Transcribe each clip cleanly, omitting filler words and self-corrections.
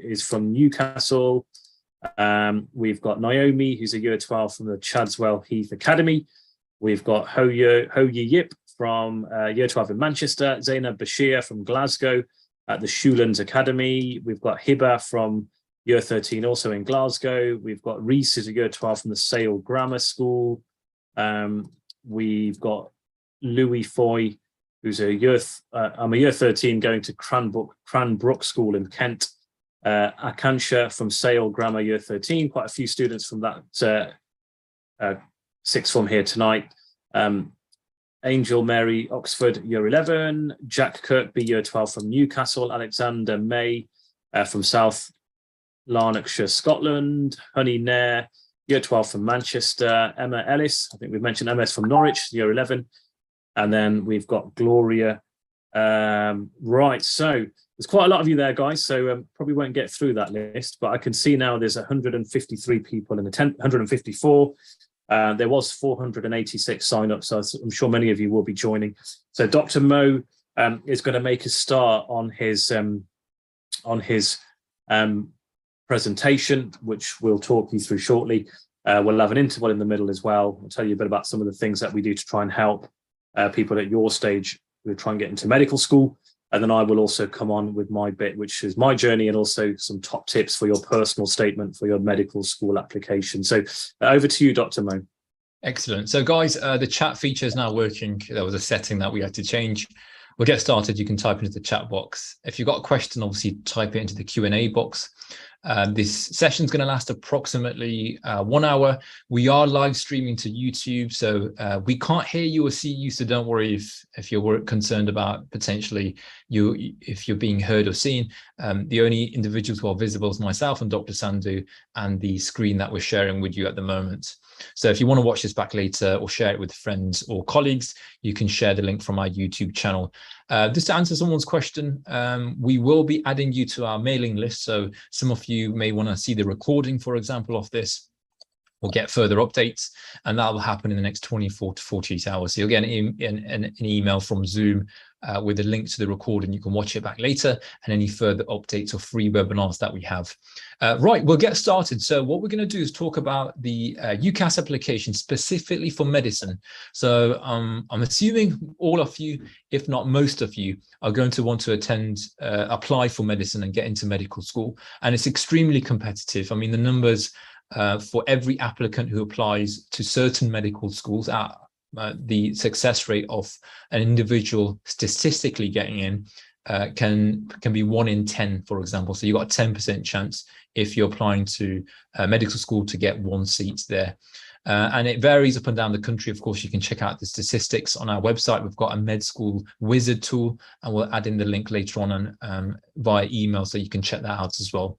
is from Newcastle. We've got Naomi, who's a year 12 from the Chadswell Heath Academy. We've got Ho Yi Yip from year 12 in Manchester. Zainab Bashir from Glasgow at the Shoelands Academy. We've got Hiba from year 13, also in Glasgow. We've got Reese, who's a year 12 from the Sale Grammar School. We've got Louis Foy, who's I'm a year 13 going to Cranbrook School in Kent. Akansha from Sale Grammar year 13, quite a few students from that sixth form here tonight. Angel Mary Oxford year 11, Jack Kirkby year 12 from Newcastle, Alexander May from South Lanarkshire, Scotland, Honey Nair year 12 from Manchester, Emma Ellis, I think we've mentioned MS from Norwich year 11, and then we've got Gloria. Right, so there's quite a lot of you there, guys, so probably won't get through that list, but I can see now there's 153 people in the 154. There was 486 sign-ups, so I'm sure many of you will be joining. So Dr. Mo is going to make a start on his presentation, which we'll talk you through shortly. We'll have an interval in the middle as well. I'll tell you a bit about some of the things that we do to try and help people at your stage who try and get into medical school. And then I will also come on with my bit, which is my journey, and also some top tips for your personal statement for your medical school application. So over to you, Dr. Mo. Excellent. So guys, the chat feature is now working. There was a setting that we had to change. We'll get started. You can type into the chat box. If you've got a question, obviously type it into the Q&A box. This session is going to last approximately 1 hour. We are live streaming to YouTube, so we can't hear you or see you, so don't worry if you're concerned about potentially if you're being heard or seen. The only individuals who are visible is myself and Dr. Sandhu and the screen that we're sharing with you at the moment. So if you want to watch this back later or share it with friends or colleagues, you can share the link from our YouTube channel. Just to answer someone's question, we will be adding you to our mailing list. So some of you may want to see the recording, for example, of this, or get further updates, and that will happen in the next 24 to 48 hours. So you'll get an email from Zoom with a link to the recording. You can watch it back later, and any further updates or free webinars that we have. Right, we'll get started. So what we're going to do is talk about the UCAS application specifically for medicine. So I'm assuming all of you, if not most of you, are going to want to apply for medicine and get into medical school. And it's extremely competitive. I mean, the numbers for every applicant who applies to certain medical schools are the success rate of an individual statistically getting in can be 1 in 10, for example. So you've got a 10% chance if you're applying to medical school to get 1 seat there. And it varies up and down the country. Of course, you can check out the statistics on our website. We've got a med school wizard tool, and we'll add in the link later on and via email, so you can check that out as well.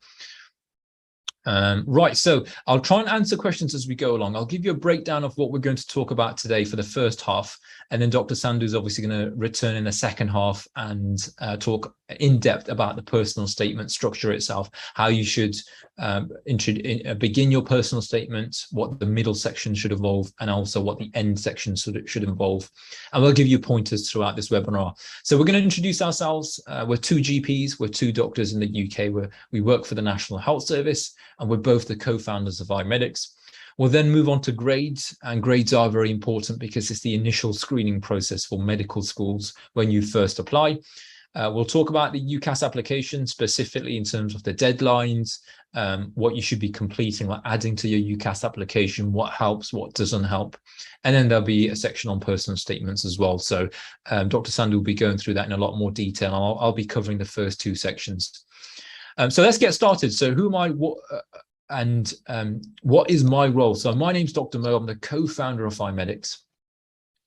Right, so I'll try and answer questions as we go along. I'll give you a breakdown of what we're going to talk about today for the first half, and then Dr. Sandhu is obviously going to return in the second half and talk in depth about the personal statement structure itself, how you should begin your personal statement, what the middle section should involve, and also what the end section should involve. And we'll give you pointers throughout this webinar. So we're going to introduce ourselves. We're 2 GPs, we're 2 doctors in the UK, where we work for the National Health Service, and we're both the co-founders of iMedics. We'll then move on to grades, and grades are very important because it's the initial screening process for medical schools when you first apply. We'll talk about the UCAS application specifically in terms of the deadlines, what you should be completing, like adding to your UCAS application, what helps, what doesn't help. And then there'll be a section on personal statements as well. So Dr. Sandhu will be going through that in a lot more detail. I'll be covering the first 2 sections. So let's get started. So who am I? What is my role? So my name's Dr. Mo. I'm the co-founder of iMedics,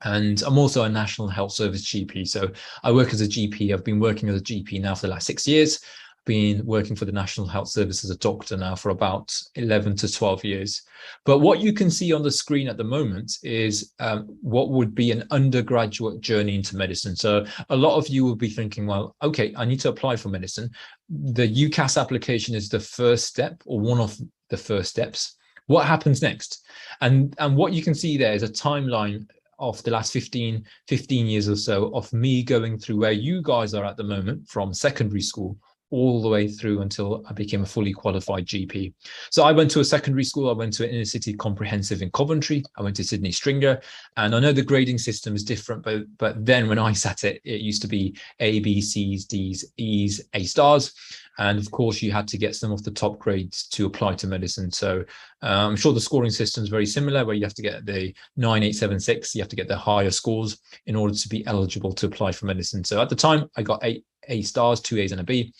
and I'm also a National Health Service GP. So I work as a GP. I've been working as a GP now for the last 6 years. Been working for the National Health Service as a doctor now for about 11 to 12 years. But what you can see on the screen at the moment is what would be an undergraduate journey into medicine. So a lot of you will be thinking, well, okay, I need to apply for medicine. The UCAS application is the first step, or one of the first steps. What happens next? And what you can see there is a timeline of the last 15 years or so of me going through where you guys are at the moment from secondary school all the way through until I became a fully qualified GP. So I went to a secondary school. I went to an inner city comprehensive in Coventry. I went to Sydney Stringer, and I know the grading system is different, but then when I sat it, it used to be A, B, C's, D's, E's, A stars. And of course, you had to get some of the top grades to apply to medicine. So I'm sure the scoring system is very similar, where you have to get the 9876, you have to get the higher scores in order to be eligible to apply for medicine. So at the time, I got A stars, 2 A's and a B.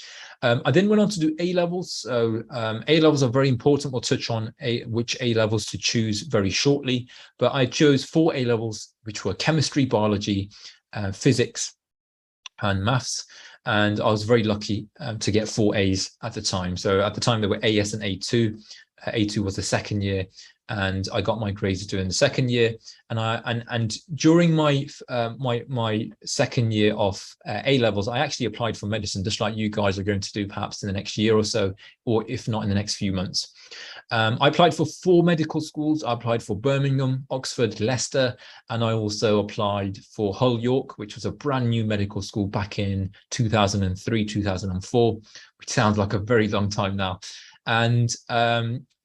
I then went on to do A levels. So A levels are very important. We'll touch on which A levels to choose very shortly. But I chose 4 A levels, which were chemistry, biology, physics, and maths. And I was very lucky to get 4 A's at the time. So at the time, there were AS and A2. A2 was the second year, and I got my grades during the second year. And during my my second year of A levels, I actually applied for medicine, just like you guys are going to do perhaps in the next year or so, or if not in the next few months. I applied for 4 medical schools. I applied for Birmingham, Oxford, Leicester, and I also applied for Hull York, which was a brand new medical school back in 2003, 2004, which sounds like a very long time now. And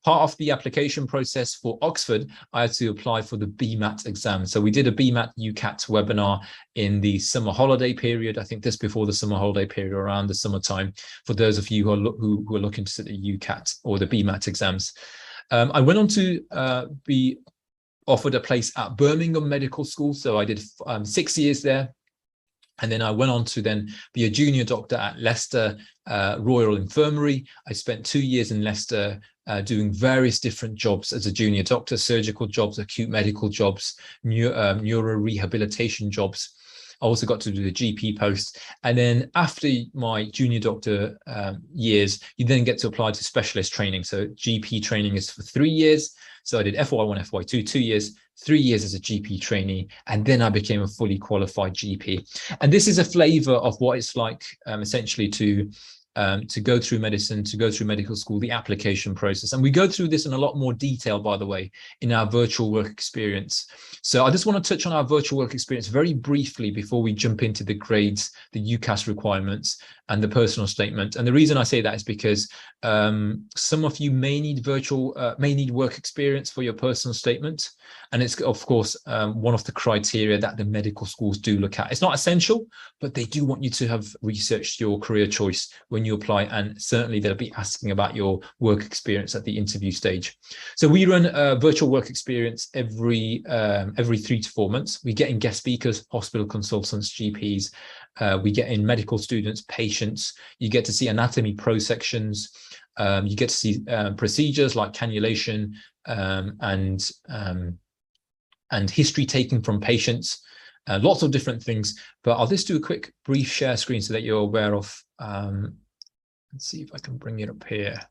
part of the application process for Oxford, I had to apply for the BMAT exam. So we did a BMAT UCAT webinar in the summer holiday period. I think just before the summer holiday period, around the summertime, for those of you who are looking to sit the UCAT or the BMAT exams. I went on to be offered a place at Birmingham Medical School. So I did 6 years there. And then I went on to then be a junior doctor at Leicester Royal Infirmary. I spent 2 years in Leicester doing various different jobs as a junior doctor, surgical jobs, acute medical jobs, neuro rehabilitation jobs. I also got to do the GP post. And then after my junior doctor years, you then get to apply to specialist training. So GP training is for 3 years. So I did FY1, FY2, 2 years, 3 years as a GP trainee, and then I became a fully qualified GP. And this is a flavor of what it's like essentially to go through medicine, to go through medical school, the application process. And we go through this in a lot more detail, by the way, in our virtual work experience. So I just want to touch on our virtual work experience very briefly before we jump into the grades, the UCAS requirements, and the personal statement. And the reason I say that is because some of you may need work experience for your personal statement. And it's, of course, one of the criteria that the medical schools do look at. It's not essential, but they do want you to have researched your career choice when you apply. And certainly they'll be asking about your work experience at the interview stage. So we run a virtual work experience every 3 to 4 months. We get in guest speakers, hospital consultants, GPs. We get in medical students, patients. You get to see anatomy pro sections. You get to see procedures like cannulation and history taken from patients. Lots of different things. But I'll just do a quick brief share screen so that you're aware of. Let's see if I can bring it up here.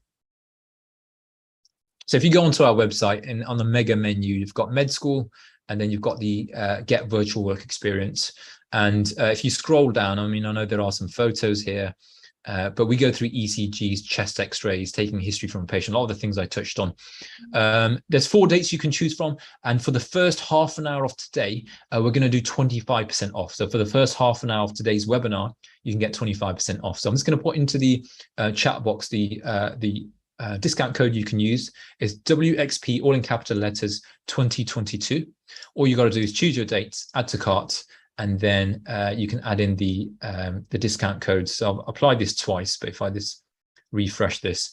So if you go onto our website and on the mega menu, you've got med school, and then you've got the get virtual work experience. And if you scroll down, I mean, I know there are some photos here, but we go through ECGs, chest x-rays, taking history from a patient, all the things I touched on. There's 4 dates you can choose from. And for the first half an hour of today, we're going to do 25% off. So for the first half an hour of today's webinar, you can get 25% off. So I'm just going to put into the chat box the discount code you can use is WXP, all in capital letters, 2022. All you got to do is choose your dates, add to cart, and then you can add in the discount code. So I'll apply this twice, but if I just refresh this,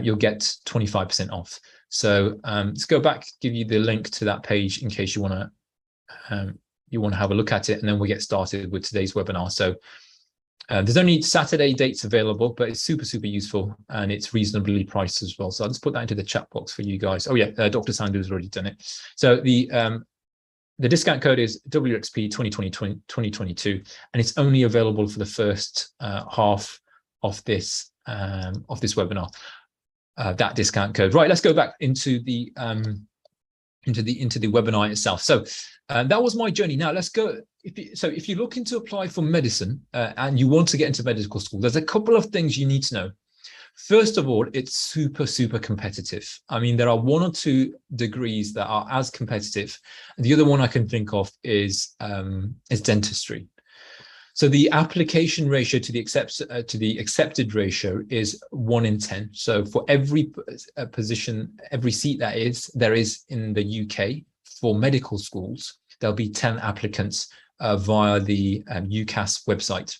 you'll get 25% off. So let's go back, give you the link to that page in case you want to have a look at it, and then we'll get started with today's webinar. So there's only Saturday dates available, but it's super, super useful, and it's reasonably priced as well. So I'll just put that into the chat box for you guys. Oh yeah, Dr. Sandu has already done it. So the discount code is WXP 2022, and it's only available for the first half of this webinar. That discount code. Right, let's go back into the webinar itself. So that was my journey. Now let's go. If you're looking to apply for medicine and you want to get into medical school, there's a couple of things you need to know. First of all, it's super, super competitive. I mean, there are 1 or 2 degrees that are as competitive. The other one I can think of is dentistry. So the application ratio to the accepted ratio is 1 in 10. So for every position, every seat there is in the UK for medical schools, there'll be 10 applicants via the UCAS website.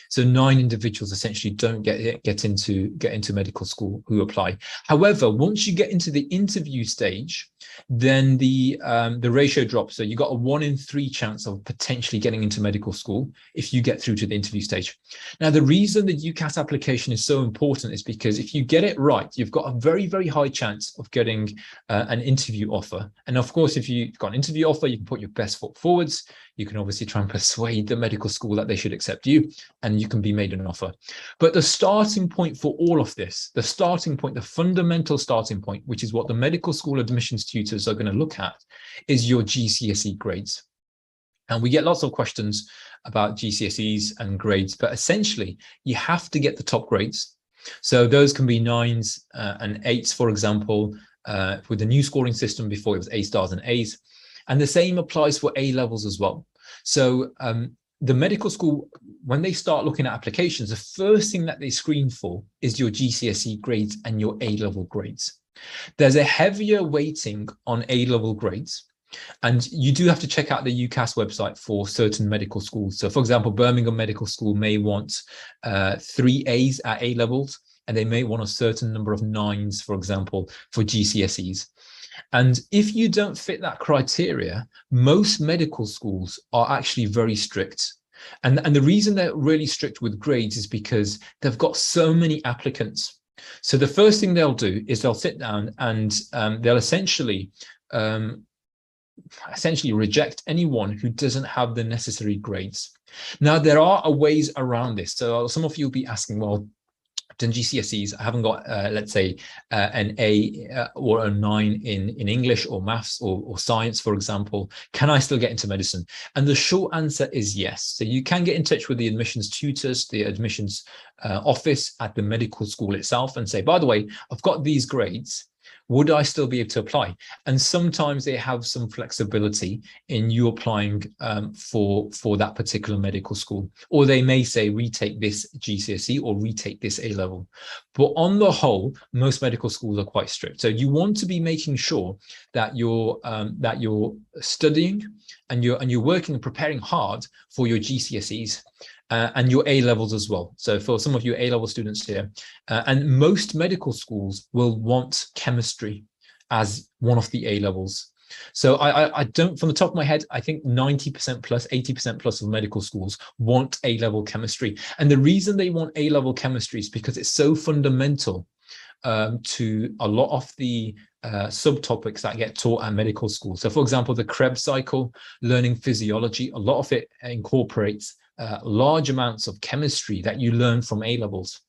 So 9 individuals essentially don't get into medical school who apply. However, once you get into the interview stage, then the ratio drops. So you got a 1 in 3 chance of potentially getting into medical school if you get through to the interview stage. Now, the reason the UCAS application is so important is because if you get it right, you've got a very, very high chance of getting an interview offer. And of course, if you've got an interview offer, you can put your best foot forwards. You can obviously try and persuade the medical school that they should accept you, and you can be made an offer. But the starting point for all of this, the starting point, the fundamental starting point, which is what the medical school admissions tutors are going to look at, is your GCSE grades. And we get lots of questions about GCSEs and grades, but essentially you have to get the top grades. So those can be 9s and 8s, for example, with the new scoring system. Before it was A stars and A's. And the same applies for A levels as well. So the medical school, when they start looking at applications, the first thing that they screen for is your GCSE grades and your A-level grades. There's a heavier weighting on A-level grades, and you do have to check out the UCAS website for certain medical schools. So for example, Birmingham Medical School may want 3 A's at A levels, and they may want a certain number of 9s, for example, for GCSEs. And if you don't fit that criteria, most medical schools are actually very strict. And the reason they're really strict with grades is because they've got so many applicants. So the first thing they'll do is they'll sit down and they'll essentially reject anyone who doesn't have the necessary grades. Now, there are ways around this. So some of you will be asking, well, done GCSEs, I haven't got, let's say, an A or a 9 in English or maths or science, for example. Can I still get into medicine? And the short answer is yes. So you can get in touch with the admissions tutors, the admissions office at the medical school itself and say, by the way, I've got these grades. Would I still be able to apply? And sometimes they have some flexibility in you applying for that particular medical school. Or they may say, retake this GCSE or retake this A level. But on the whole, most medical schools are quite strict. So you want to be making sure that you're studying and you're working and preparing hard for your GCSEs. And your A levels as well. So for some of you A level students here, and most medical schools will want chemistry as one of the A levels. So I don't, from the top of my head, I think 90% plus, 80% plus of medical schools want A level chemistry. And the reason they want A level chemistry is because it's so fundamental to a lot of the subtopics that get taught at medical school. So for example, the Krebs cycle, learning physiology, a lot of it incorporates large amounts of chemistry that you learn from A levels.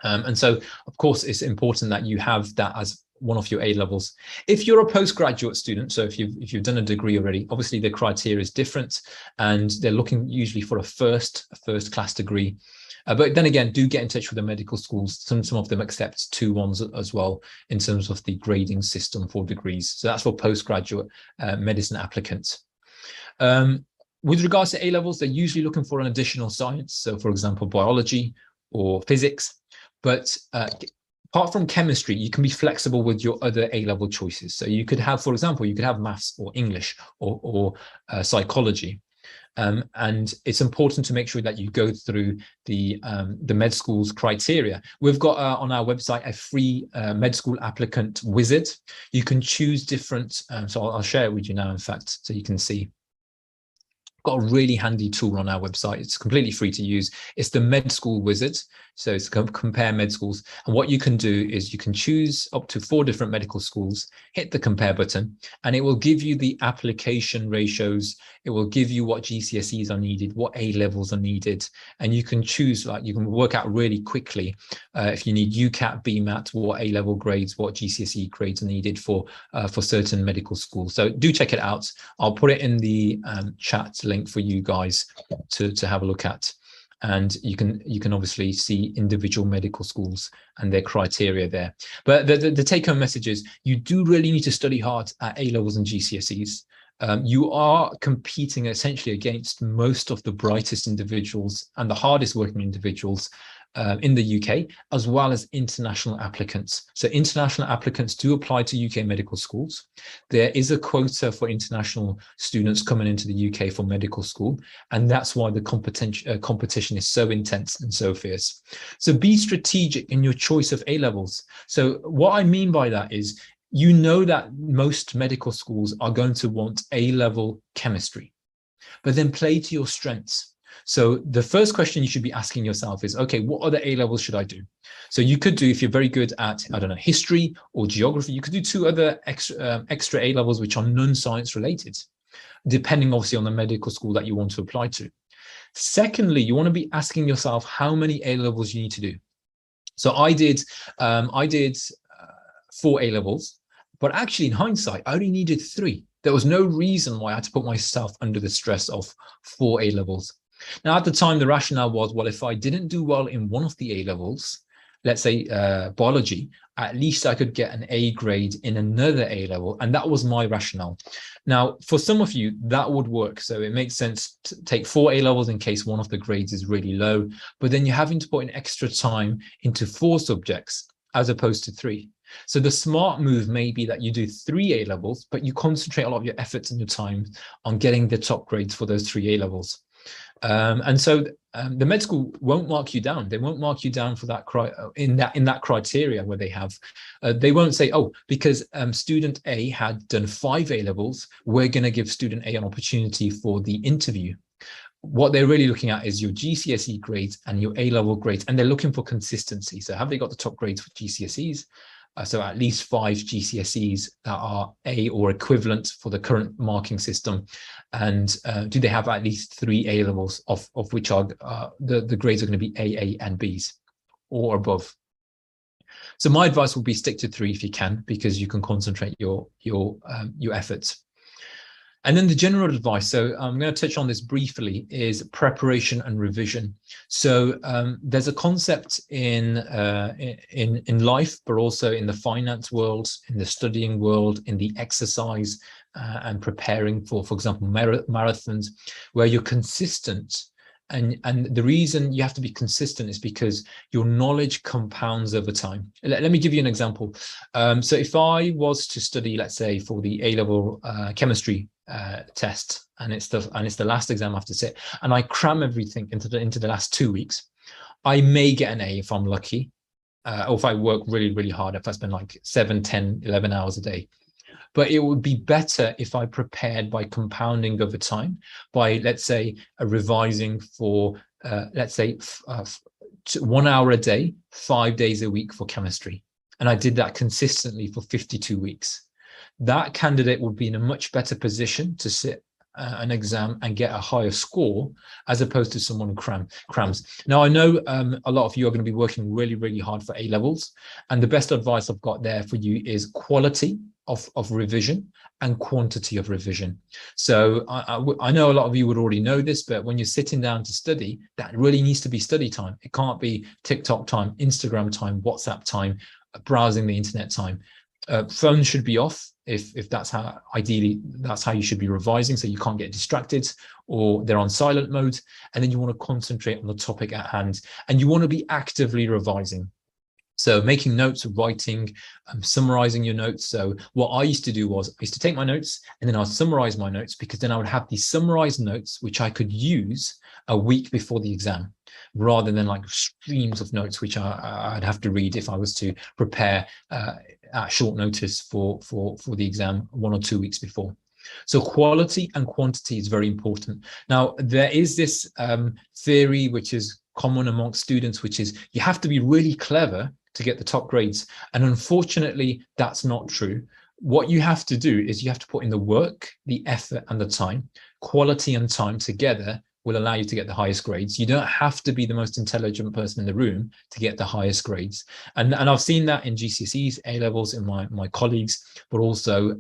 And so, of course, it's important that you have that as one of your A levels. If you're a postgraduate student, so if you've done a degree already, obviously the criteria is different, and they're looking usually for a first class degree. But then again, do get in touch with the medical schools. Some of them accept 2-1s as well in terms of the grading system for degrees. So that's for postgraduate medicine applicants. With regards to A levels, they're usually looking for an additional science. So for example, biology or physics. But apart from chemistry, you can be flexible with your other A level choices. So you could have, for example, you could have maths or English or psychology. And it's important to make sure that you go through the med school's criteria. We've got on our website a free med school applicant wizard. You can choose different, so I'll share it with you now, in fact, so you can see. Got a really handy tool on our website. It's completely free to use. It's the Med School Wizard. So it's compare med schools. And what you can do is you can choose up to 4 different medical schools, hit the compare button, and it will give you the application ratios. It will give you what GCSEs are needed, what A levels are needed. And you can choose, like you can work out really quickly if you need UCAT, BMAT, what A level grades, what GCSE grades are needed for certain medical schools. So do check it out. I'll put it in the chat link for you guys to have a look at. And you can obviously see individual medical schools and their criteria there. But the take-home message is you do really need to study hard at A levels and GCSEs. you are competing essentially against most of the brightest individuals and the hardest working individuals in the UK, as well as international applicants. So international applicants do apply to UK medical schools. There is a quota for international students coming into the UK for medical school, and that's why the competition is so intense and so fierce. So be strategic in your choice of A-levels. So what I mean by that is, you know that most medical schools are going to want A-level chemistry, but then play to your strengths. So the first question you should be asking yourself is, okay, what other A-levels should I do? So you could do, if you're very good at, I don't know, history or geography, you could do 2 other extra A-levels which are non-science related, depending obviously on the medical school that you want to apply to. Secondly, you want to be asking yourself how many A-levels you need to do. So I did 4 A-levels, but actually in hindsight, I only needed 3. There was no reason why I had to put myself under the stress of 4 A-levels. Now, at the time, the rationale was, well, if I didn't do well in one of the A-levels, let's say biology, at least I could get an A grade in another A-level. And that was my rationale. Now, for some of you, that would work. So it makes sense to take 4 A-levels in case one of the grades is really low, but then you're having to put in extra time into 4 subjects as opposed to 3. So the smart move may be that you do 3 A-levels, but you concentrate a lot of your efforts and your time on getting the top grades for those 3 A-levels. And so the med school won't mark you down. They won't mark you down for that in that criteria where they have. They won't say, oh, because student A had done 5 A-levels, we're going to give student A an opportunity for the interview. What they're really looking at is your GCSE grades and your A-level grades, and they're looking for consistency. So have they got the top grades for GCSEs? So at least 5 GCSEs that are A or equivalent for the current marking system. And do they have at least 3 A-levels of which are the grades are going to be A, and Bs or above. So my advice would be stick to 3 if you can, because you can concentrate your efforts. And then the general advice, so I'm going to touch on this briefly, is preparation and revision. So there's a concept in life, but also in the finance world, in the studying world, in the exercise and preparing for example, marathons, where you're consistent. And the reason you have to be consistent is because your knowledge compounds over time. Let me give you an example. So if I was to study, let's say, for the A-level chemistry test, and it's the last exam I have to sit, and I cram everything into the last 2 weeks, I may get an A if I'm lucky, or if I work really, really hard, if I spend like 7, 10, 11 hours a day. But it would be better if I prepared by compounding over time, by, let's say, revising for, let's say, 1 hour a day, 5 days a week for chemistry. And I did that consistently for 52 weeks. That candidate would be in a much better position to sit an exam and get a higher score, as opposed to someone who crams. Now, I know a lot of you are going to be working really, really hard for A-levels. And the best advice I've got there for you is quality of revision and quantity of revision. So I know a lot of you would already know this, but when you're sitting down to study, that really needs to be study time. It can't be TikTok time, Instagram time, WhatsApp time, browsing the internet time. Phones should be off if that's how, ideally, that's how you should be revising, so you can't get distracted, or they're on silent mode. And then you want to concentrate on the topic at hand, and you want to be actively revising. So making notes, writing, summarizing your notes. So what I used to do was I used to take my notes and then I'd summarize my notes, because then I would have these summarized notes, which I could use a week before the exam, rather than like streams of notes, which I'd have to read if I was to prepare at short notice for the exam 1 or 2 weeks before. So quality and quantity is very important. Now, there is this theory which is common amongst students, which is you have to be really clever to get the top grades. And unfortunately, that's not true. What you have to do is you have to put in the work, the effort, and the time. Quality and time together will allow you to get the highest grades. You don't have to be the most intelligent person in the room to get the highest grades. And I've seen that in GCSEs, A-levels, in my colleagues, but also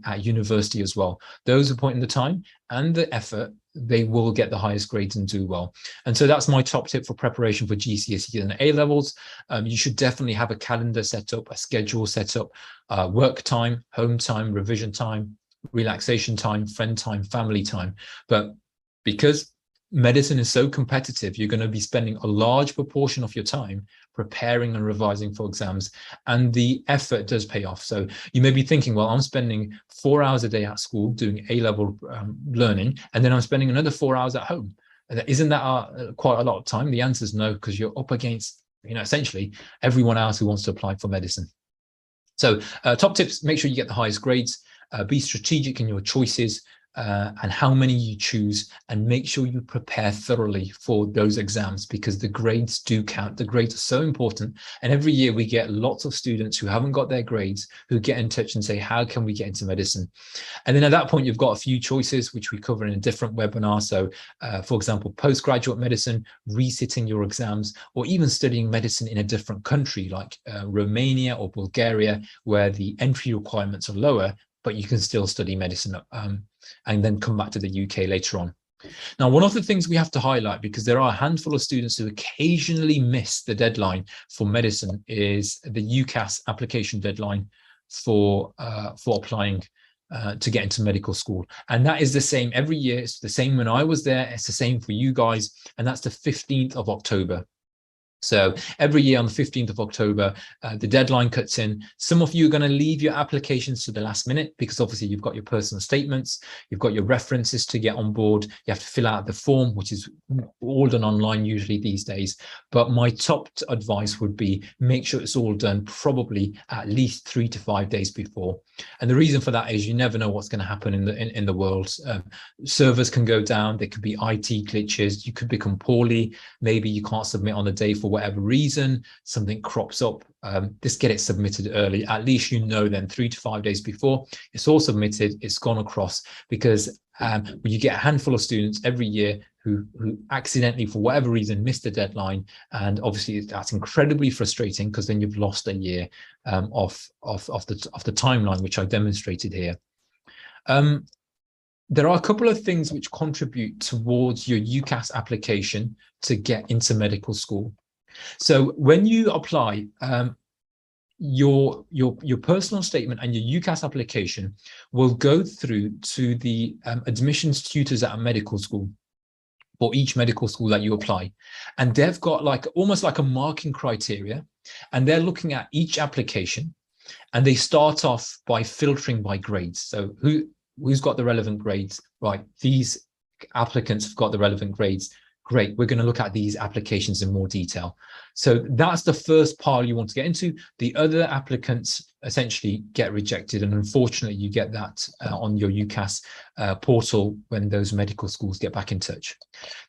at university as well. Those who put in the time and the effort, they will get the highest grades and do well. And so that's my top tip for preparation for GCSE and A-levels. You should definitely have a calendar set up, a schedule set up, work time, home time, revision time, relaxation time, friend time, family time. But because medicine is so competitive, you're going to be spending a large proportion of your time preparing and revising for exams, and the effort does pay off. So you may be thinking, well, I'm spending 4 hours a day at school doing A-level learning, and then I'm spending another 4 hours at home. Isn't that quite a lot of time? The answer is no, because you're up against, essentially everyone else who wants to apply for medicine. So top tips: make sure you get the highest grades, be strategic in your choices and how many you choose, and make sure you prepare thoroughly for those exams, because the grades do count. The grades are so important, and every year we get lots of students who haven't got their grades who get in touch and say, how can we get into medicine? And then at that point, you've got a few choices, which we cover in a different webinar. So for example, postgraduate medicine, resitting your exams, or even studying medicine in a different country like Romania or Bulgaria, where the entry requirements are lower, but you can still study medicine and then come back to the UK later on. Now, one of the things we have to highlight, because there are a handful of students who occasionally miss the deadline for medicine, is the UCAS application deadline for applying to get into medical school. And that is the same every year. It's the same when I was there. It's the same for you guys. And that's the 15th of October. So every year on the 15th of October, the deadline cuts in. Some of you are going to leave your applications to the last minute, because obviously you've got your personal statements, you've got your references to get on board. You have to fill out the form, which is all done online usually these days. But my top advice would be make sure it's all done probably at least 3 to 5 days before. And the reason for that is you never know what's going to happen in the world. Servers can go down. There could be IT glitches. You could become poorly. Maybe you can't submit on the day for whatever reason, something crops up. Just get it submitted early. At least then 3 to 5 days before it's all submitted, it's gone across. Because you get a handful of students every year who accidentally, for whatever reason, miss the deadline, and obviously that's incredibly frustrating, because then you've lost a year of the timeline, which I demonstrated here. There are a couple of things which contribute towards your UCAS application to get into medical school. So when you apply, your personal statement and your UCAS application will go through to the admissions tutors at a medical school, for each medical school that you apply. And they've got almost like a marking criteria, and they're looking at each application, and they start off by filtering by grades. So who's got the relevant grades? Right, these applicants have got the relevant grades. Great, we're going to look at these applications in more detail. So that's the first pile you want to get into. The other applicants essentially get rejected, and unfortunately you get that on your UCAS portal when those medical schools get back in touch.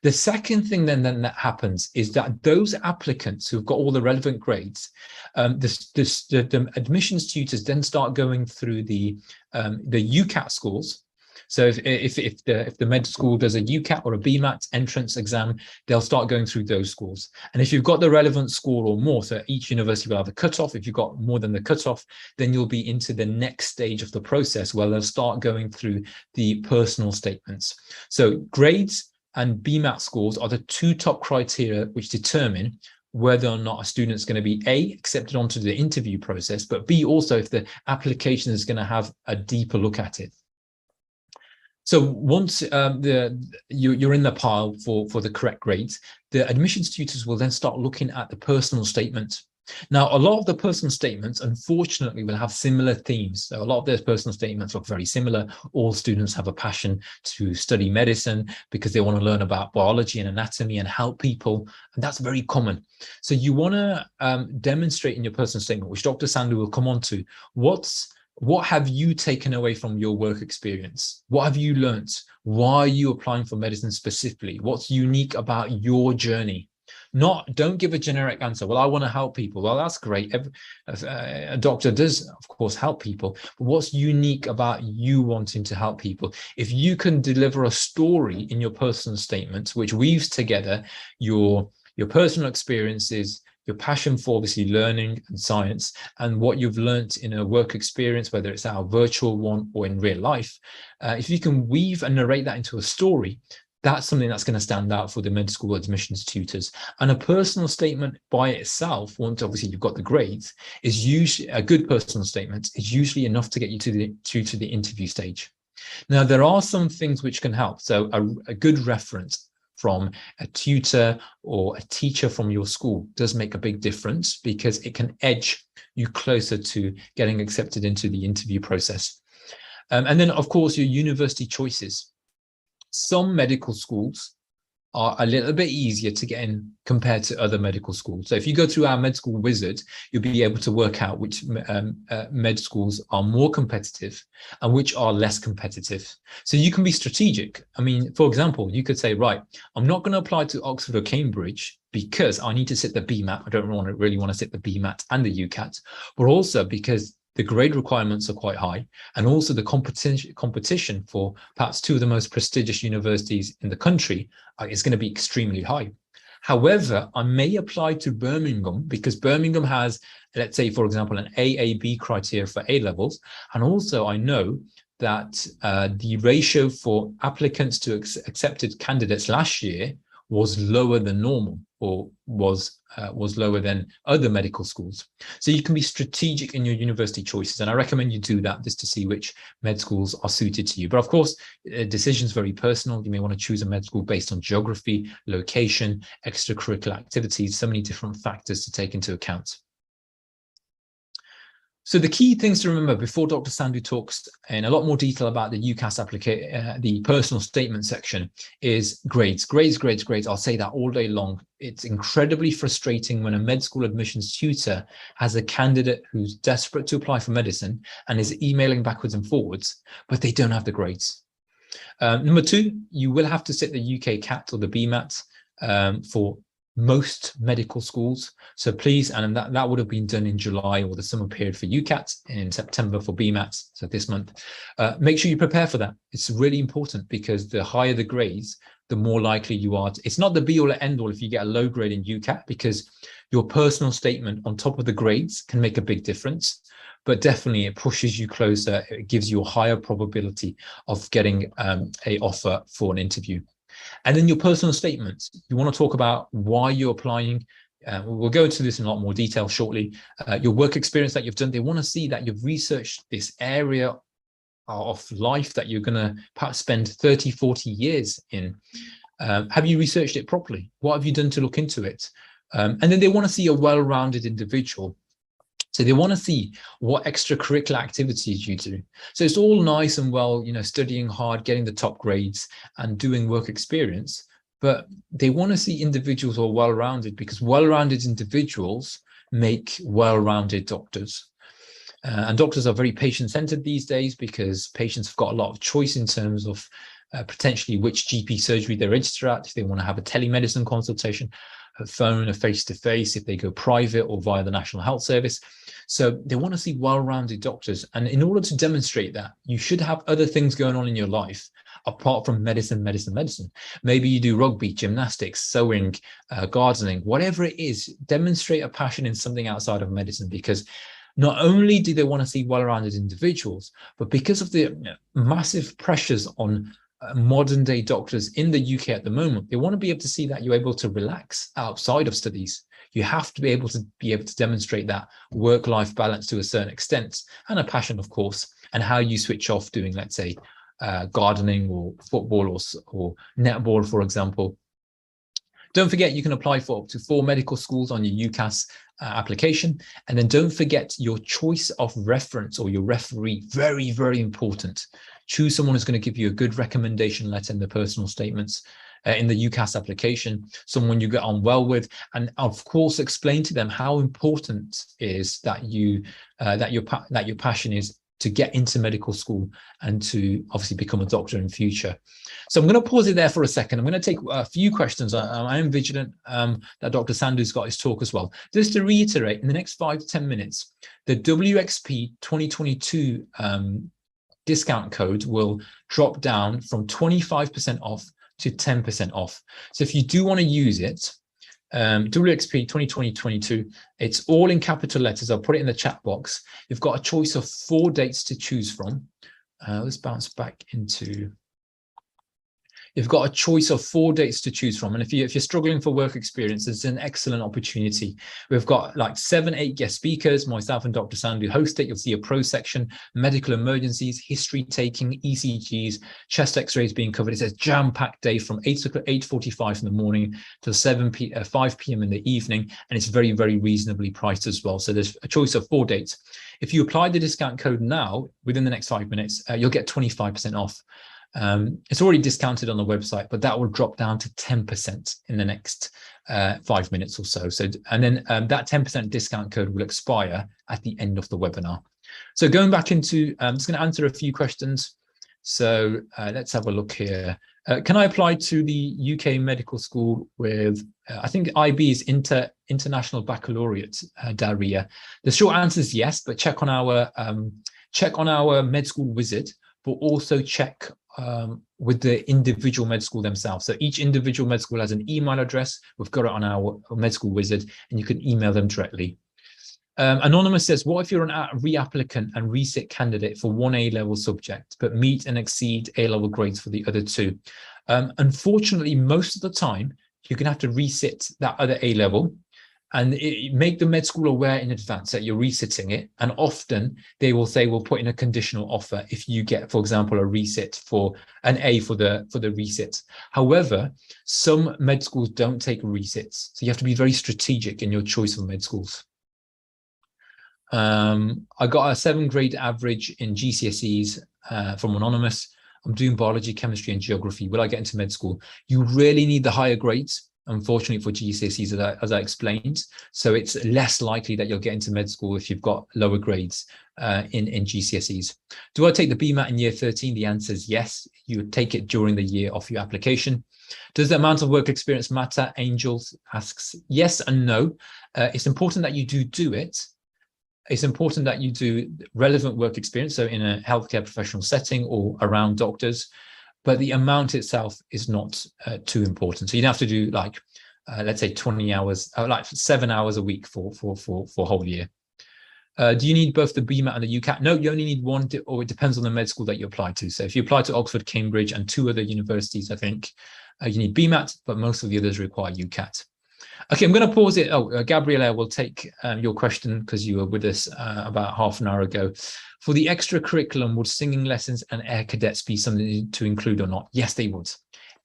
The second thing then that happens is that those applicants who've got all the relevant grades, the admissions tutors then start going through the UCAT scores. So if the med school does a UCAT or a BMAT entrance exam, they'll start going through those scores. And if you've got the relevant score or more, so each university will have a cutoff. If you've got more than the cutoff, then you'll be into the next stage of the process, where they'll start going through the personal statements. So grades and BMAT scores are the two top criteria which determine whether or not a student is going to be A, accepted onto the interview process, but B, also if the application is going to have a deeper look at it. So once you're in the pile for the correct grades, the admissions tutors will then start looking at the personal statement. Now, a lot of the personal statements, unfortunately, will have similar themes. So a lot of their personal statements look very similar. All students have a passion to study medicine because they want to learn about biology and anatomy and help people. And that's very common. So you want to demonstrate in your personal statement, which Dr. Sandhu will come on to, what have you taken away from your work experience? What have you learnt? Why are you applying for medicine specifically? What's unique about your journey? Don't give a generic answer. Well, I want to help people. Well, that's great. A doctor does, of course, help people. But what's unique about you wanting to help people? If you can deliver a story in your personal statement, which weaves together your personal experiences, your passion for obviously learning and science, and what you've learned in a work experience, whether it's our virtual one or in real life, if you can weave and narrate that into a story, that's something that's going to stand out for the med school admissions tutors. And a personal statement by itself, once obviously you've got the grades, is usually a good personal statement is usually enough to get you to the interview stage. Now, there are some things which can help. So a good reference from a tutor or a teacher from your school does make a big difference, because it can edge you closer to getting accepted into the interview process. And then, of course, your university choices. Some medical schools are a little bit easier to get in compared to other medical schools. So if you go through our med school wizard, you'll be able to work out which med schools are more competitive and which are less competitive. So you can be strategic. I mean, for example, you could say, right, I'm not going to apply to Oxford or Cambridge because I need to sit the BMAT. I don't really want to sit the BMAT and the UCAT, but also because the grade requirements are quite high, and also the competition for perhaps two of the most prestigious universities in the country is going to be extremely high. However, I may apply to Birmingham because Birmingham has, let's say, for example, an AAB criteria for A levels. And also I know that the ratio for applicants to accepted candidates last year was lower than normal, or was lower than other medical schools. So you can be strategic in your university choices, and I recommend you do that just to see which med schools are suited to you. But of course, decision's very personal. You may want to choose a med school based on geography, location, extracurricular activities, so many different factors to take into account. So the key things to remember before Dr. Sandhu talks in a lot more detail about the UCAS application, the personal statement section, is grades, grades, grades, grades. I'll say that all day long. It's incredibly frustrating when a med school admissions tutor has a candidate who's desperate to apply for medicine and is emailing backwards and forwards, but they don't have the grades. Number two, you will have to sit the UK CAT or the BMAT for most medical schools. So please, and that would have been done in July or the summer period for UCAT, in September for BMAT, so this month. Make sure you prepare for that. It's really important, because the higher the grades, the more likely you are to, it's not the be all and end all if you get a low grade in UCAT, because your personal statement on top of the grades can make a big difference. But definitely it pushes you closer. It gives you a higher probability of getting an offer for an interview. And then your personal statements, you want to talk about why you're applying. We'll go into this in a lot more detail shortly. Your work experience that you've done, they want to see that you've researched this area of life that you're going to perhaps spend 30, 40 years in. Have you researched it properly? What have you done to look into it? And then they want to see a well-rounded individual. So they want to see what extracurricular activities you do. So it's all nice and well, you know, studying hard, getting the top grades and doing work experience, but they want to see individuals who are well-rounded, because well-rounded individuals make well-rounded doctors. And doctors are very patient-centered these days, because patients have got a lot of choice in terms of potentially which GP surgery they register at, if they want to have a telemedicine consultation, a phone, a face-to-face, if they go private or via the National Health Service. So they want to see well-rounded doctors. And in order to demonstrate that, you should have other things going on in your life apart from medicine, medicine, medicine. Maybe you do rugby, gymnastics, sewing, gardening, whatever it is. Demonstrate a passion in something outside of medicine, because not only do they want to see well-rounded individuals, but because of the massive pressures on modern day doctors in the UK at the moment, they want to be able to see that you're able to relax outside of studies. You have to be able to demonstrate that work-life balance to a certain extent, and a passion, of course, and how you switch off doing, let's say, gardening or football or netball, for example. Don't forget, you can apply for up to 4 medical schools on your UCAS application. And then don't forget your choice of reference or your referee. Very, very important. Choose someone who's going to give you a good recommendation letter in the personal statements in the UCAS application, someone you get on well with, and of course explain to them how important is that your passion is to get into medical school and to obviously become a doctor in future. So I'm going to pause it there for a second. I'm going to take a few questions. I am vigilant that Dr. Sandhu's got his talk as well. Just to reiterate, in the next 5 to 10 minutes, the WXP 2022 discount code will drop down from 25% off to 10% off. So if you do want to use it, WXP 2022, it's all in capital letters. I'll put it in the chat box. You've got a choice of 4 dates to choose from. Let's bounce back into, You've got a choice of 4 dates to choose from. And if you're struggling for work experience, it's an excellent opportunity. We've got like 7, 8 guest speakers. Myself and Dr. Sandhu host it. You'll see a pro section, medical emergencies, history taking, ECGs, chest x-rays being covered. It's a jam-packed day from 8:45 in the morning till 5 p.m. in the evening. And it's very, very reasonably priced as well. So there's a choice of 4 dates. If you apply the discount code now, within the next 5 minutes, you'll get 25% off. It's already discounted on the website, but that will drop down to 10% in the next 5 minutes or so. And then that 10% discount code will expire at the end of the webinar. So going back into, I'm just going to answer a few questions. So let's have a look here. Can I apply to the UK medical school with, I think IB is International Baccalaureate, Daria? The short answer is yes, but check on our med school wizard, but also check with the individual med school themselves. So each individual med school has an email address. We've got it on our med school wizard, and you can email them directly. Anonymous says, what if you're a reapplicant and resit candidate for one A-level subject, but meet and exceed A-level grades for the other 2? Unfortunately, most of the time, you're going to have to resit that other A-level and make the med school aware in advance that you're resitting it. And often they will say, we'll put in a conditional offer if you get, for example, a resit for an A for the resit. However, some med schools don't take resits. So you have to be very strategic in your choice of med schools. I got a 7 grade average in GCSEs from Anonymous. I'm doing biology, chemistry, and geography. Will I get into med school? You really need the higher grades, unfortunately, for GCSEs, as I explained. So it's less likely that you'll get into med school if you've got lower grades in GCSEs. Do I take the BMAT in year 13? The answer is yes. You would take it during the year of your application. Does the amount of work experience matter? Angels asks yes and no. It's important that you do it. It's important that you do relevant work experience, so in a healthcare professional setting or around doctors, but the amount itself is not too important. So you'd have to do like, let's say 20 hours, like 7 hours a week for a whole year. Do you need both the BMAT and the UCAT? No, you only need one, or it depends on the med school that you apply to. So if you apply to Oxford, Cambridge, and 2 other universities, I think you need BMAT, but most of the others require UCAT. Okay, I'm going to pause it. Oh, Gabriella will take your question because you were with us about half an hour ago. For the extra curriculum, would singing lessons and air cadets be something to include or not? Yes, they would.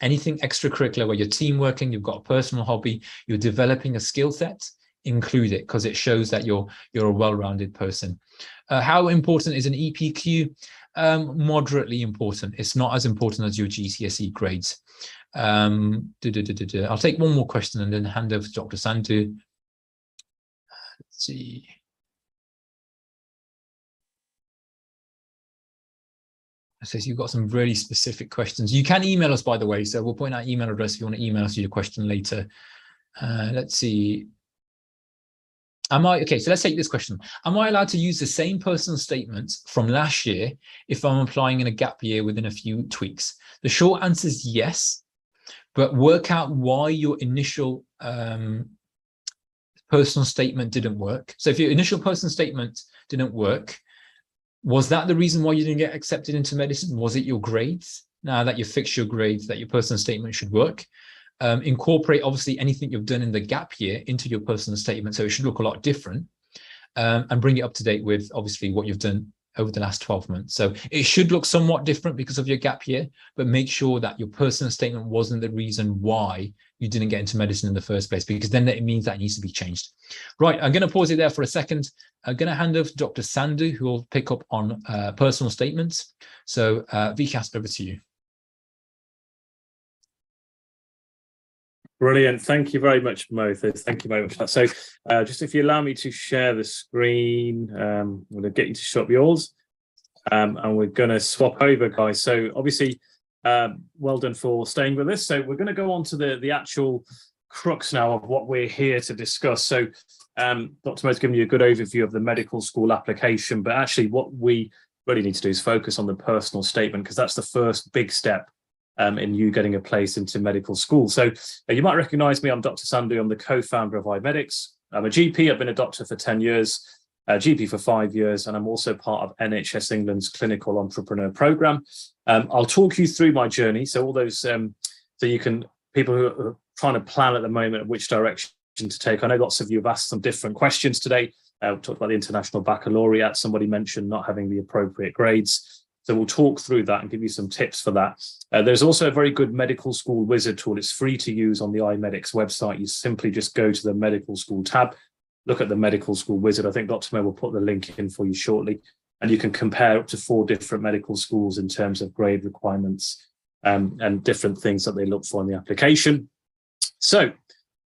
Anything extracurricular where you're team working, you've got a personal hobby, you're developing a skill set, include it because it shows that you're a well-rounded person. How important is an EPQ? Moderately important. It's not as important as your GCSE grades. I'll take one more question and then hand over to Dr. Sandhu. Let's see. It says you've got some really specific questions. You can email us, by the way, so we'll point out email address if you want to email us your question later. Let's see. Okay, so let's take this question. Am I allowed to use the same personal statements from last year if I'm applying in a gap year within a few tweaks? The short answer is yes. But work out why your initial personal statement didn't work. So if your initial personal statement didn't work, was that the reason why you didn't get accepted into medicine? Was it your grades? Now that you fixed your grades, that your personal statement should work. Incorporate, obviously, anything you've done in the gap year into your personal statement, so it should look a lot different, and bring it up to date with, obviously, what you've done over the last 12 months. So it should look somewhat different because of your gap year, but make sure that your personal statement wasn't the reason why you didn't get into medicine in the first place, because then it means that it needs to be changed. Right, I'm going to pause it there for a second. I'm going to hand over to Dr. Sandhu, who will pick up on personal statements. So Vikas, over to you. Brilliant. Thank you very much, Moses. Thank you very much for that. So just if you allow me to share the screen, I'm going to get you to shut up yours. And we're going to swap over, guys. So obviously, well done for staying with us. So we're going to go on to the actual crux now of what we're here to discuss. So Dr. Mo's given you a good overview of the medical school application, but actually what we really need to do is focus on the personal statement, because that's the first big step in you getting a place into medical school. So you might recognize me. I'm Dr. Sandhu. I'm the co-founder of iMedics. I'm a GP. I've been a doctor for 10 years, a GP for 5 years, and I'm also part of NHS England's Clinical Entrepreneur Programme. I'll talk you through my journey. So all those So you can, people who are trying to plan at the moment which direction to take. I know lots of you have asked some different questions today. We talked about the International Baccalaureate. Somebody mentioned not having the appropriate grades. So we'll talk through that and give you some tips for that. There's also a very good medical school wizard tool. It's free to use on the iMedics website. You simply just go to the medical school tab, look at the medical school wizard. I think Dr. Mo will put the link in for you shortly. And you can compare up to 4 different medical schools in terms of grade requirements and different things that they look for in the application. So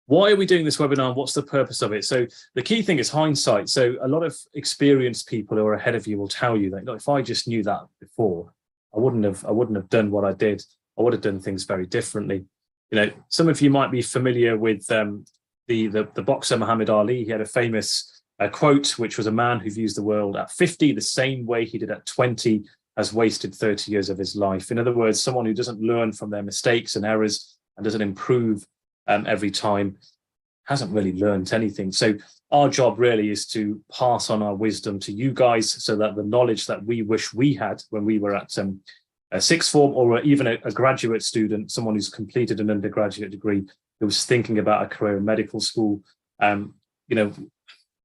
why are we doing this webinar and what's the purpose of it? So the key thing is hindsight. So a lot of experienced people who are ahead of you will tell you that, look, if I just knew that before, I wouldn't have done what I did. I would have done things very differently. You know, some of you might be familiar with the boxer Muhammad Ali. He had a famous quote, which was, a man who views the world at 50 the same way he did at 20 has wasted 30 years of his life. In other words, someone who doesn't learn from their mistakes and errors and doesn't improve every time hasn't really learned anything. So our job really is to pass on our wisdom to you guys so that the knowledge that we wish we had when we were at a sixth form, or even a graduate student, someone who's completed an undergraduate degree, who was thinking about a career in medical school, you know,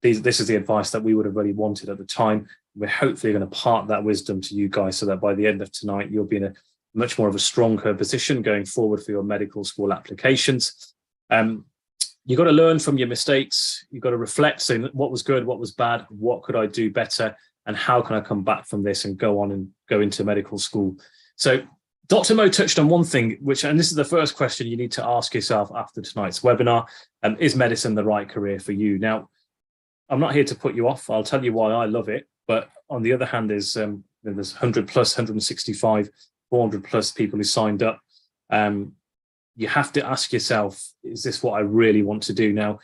this is the advice that we would have really wanted at the time. We're hopefully going to part that wisdom to you guys so that by the end of tonight, you'll be in a much more of a stronger position going forward for your medical school applications. You've got to learn from your mistakes. You've got to reflect, say what was good, what was bad, what could I do better, and how can I come back from this and go on and go into medical school. So Dr. Mo touched on one thing, and this is the first question you need to ask yourself after tonight's webinar, is medicine the right career for you? Now, I'm not here to put you off. I'll tell you why I love it. But on the other hand, there's 100 plus, 165, 400 plus people who signed up. You have to ask yourself, is this what I really want to do? Now,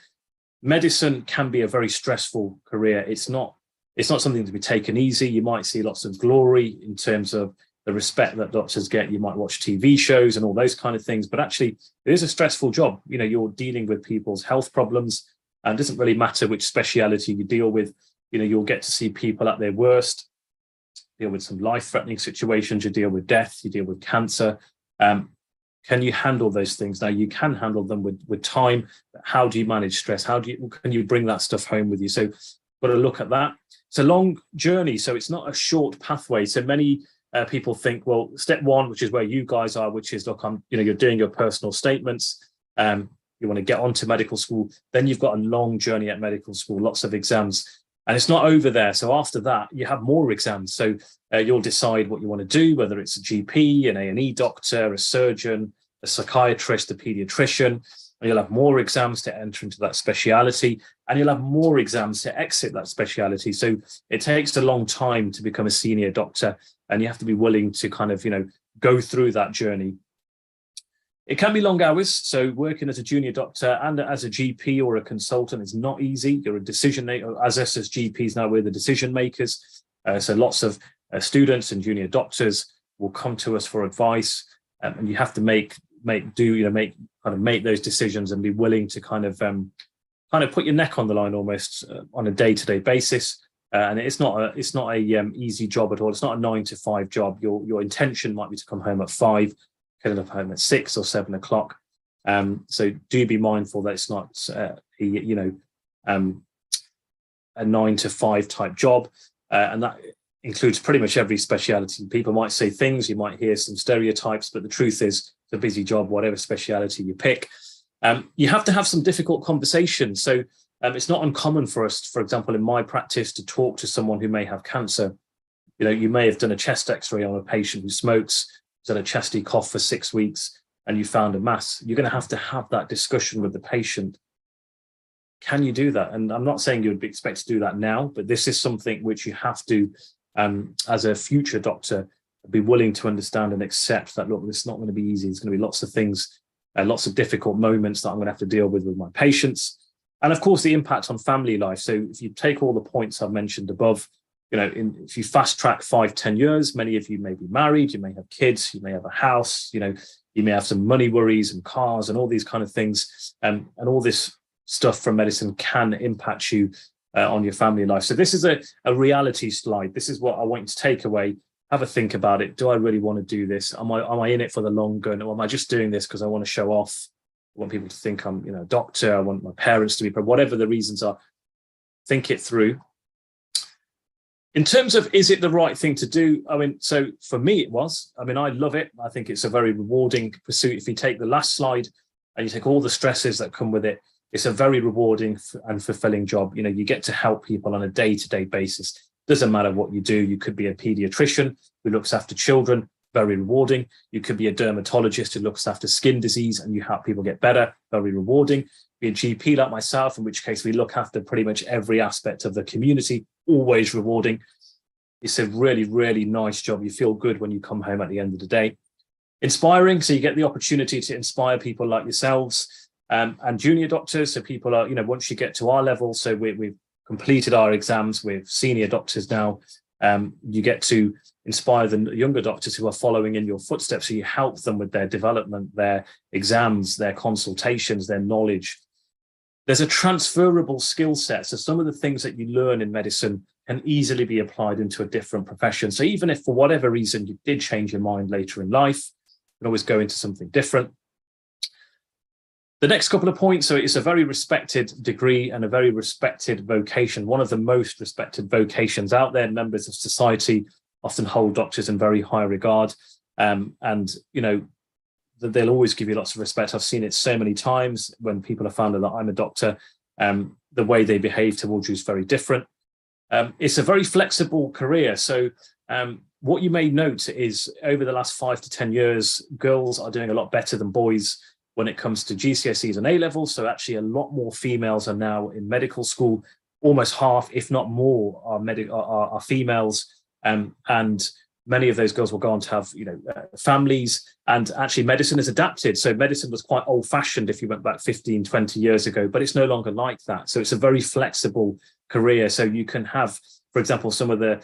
medicine can be a very stressful career. It's not something to be taken easy. You might see lots of glory in terms of the respect that doctors get. You might watch TV shows and all those kind of things, but actually it is a stressful job. You know, you're dealing with people's health problems, and it doesn't really matter which speciality you deal with. You know, you'll get to see people at their worst, deal with some life-threatening situations, you deal with death, you deal with cancer. Can you handle those things? Now, you can handle them with time. How do you manage stress? Can you bring that stuff home with you? So got to look at that. It's a long journey, so it's not a short pathway. So many people think, well, step one, which is where you guys are, which is, look, you're doing your personal statements. You want to get onto medical school. Then you've got a long journey at medical school, lots of exams. And it's not over there. So after that, you have more exams. So you'll decide what you want to do, whether it's a GP, an A&E doctor, a surgeon, a psychiatrist, a pediatrician. And you'll have more exams to enter into that speciality. And you'll have more exams to exit that speciality. So it takes a long time to become a senior doctor. And you have to be willing to kind of, go through that journey. It can be long hours, so working as a junior doctor and as a GP or a consultant is not easy. You're a decision maker. As us as GPs now, we're the decision makers. So lots of students and junior doctors will come to us for advice, and you have to make those decisions and be willing to kind of put your neck on the line almost on a day-to-day basis. And it's not a easy job at all. It's not a 9 to 5 job. Your intention might be to come home at 5. End up home at 6 or 7 o'clock. So do be mindful that it's not a 9 to 5 type job, and that includes pretty much every speciality. People might say things, you might hear some stereotypes, but the truth is it's a busy job, whatever speciality you pick. You have to have some difficult conversations. So it's not uncommon for us, for example, in my practice, to talk to someone who may have cancer. You may have done a chest X-ray on a patient who smokes, had a chesty cough for 6 weeks, and you found a mass. You're going to have that discussion with the patient. Can you do that? And I'm not saying you would be expected to do that now, but this is something which you have to, as a future doctor, be willing to understand and accept that, look, this is not going to be easy. There's going to be lots of things, lots of difficult moments that I'm going to have to deal with my patients. And of course, the impact on family life. So if you take all the points I've mentioned above, if you fast track 5-10 years, many of you may be married, you may have kids, you may have a house, you may have some money worries and cars and all these kind of things. And all this stuff from medicine can impact you on your family life. So this is a reality slide. This is what I want you to take away. have a think about it. Do I really want to do this? Am I in it for the long run, or am I just doing this because I want to show off? I want people to think I'm, a doctor. I want my parents to be, whatever the reasons are. Think it through. In terms of, is it the right thing to do? I mean, so for me, it was. I mean, I love it. I think it's a very rewarding pursuit. If you take the last slide and you take all the stresses that come with it, it's a very rewarding and fulfilling job. You get to help people on a day-to-day basis. Doesn't matter what you do. You could be a pediatrician who looks after children, very rewarding. You could be a dermatologist who looks after skin disease and you help people get better, very rewarding. Be a GP like myself, in which case we look after pretty much every aspect of the community, always rewarding. It's a really, really nice job. You feel good when you come home at the end of the day. Inspiring, so you get the opportunity to inspire people like yourselves and junior doctors. So people are, once you get to our level, so we've completed our exams with senior doctors now, you get to inspire the younger doctors who are following in your footsteps. So you help them with their development, their exams, their consultations, their knowledge. There's a transferable skill set. So some of the things that you learn in medicine can easily be applied into a different profession. So even if for whatever reason you did change your mind later in life, you can always go into something different. The next couple of points, so it's a very respected degree and a very respected vocation, one of the most respected vocations out there. Members of society often hold doctors in very high regard. They'll always give you lots of respect. I've seen it so many times when people have found out that I'm a doctor, the way they behave towards you is very different. It's a very flexible career. So what you may note is over the last 5 to 10 years, girls are doing a lot better than boys when it comes to GCSEs and A-levels. So actually a lot more females are now in medical school. Almost half, if not more, are females. And many of those girls will go on to have, families, and actually medicine has adapted. So medicine was quite old fashioned if you went back 15, 20 years ago, but it's no longer like that. So it's a very flexible career. So you can have, for example, some of the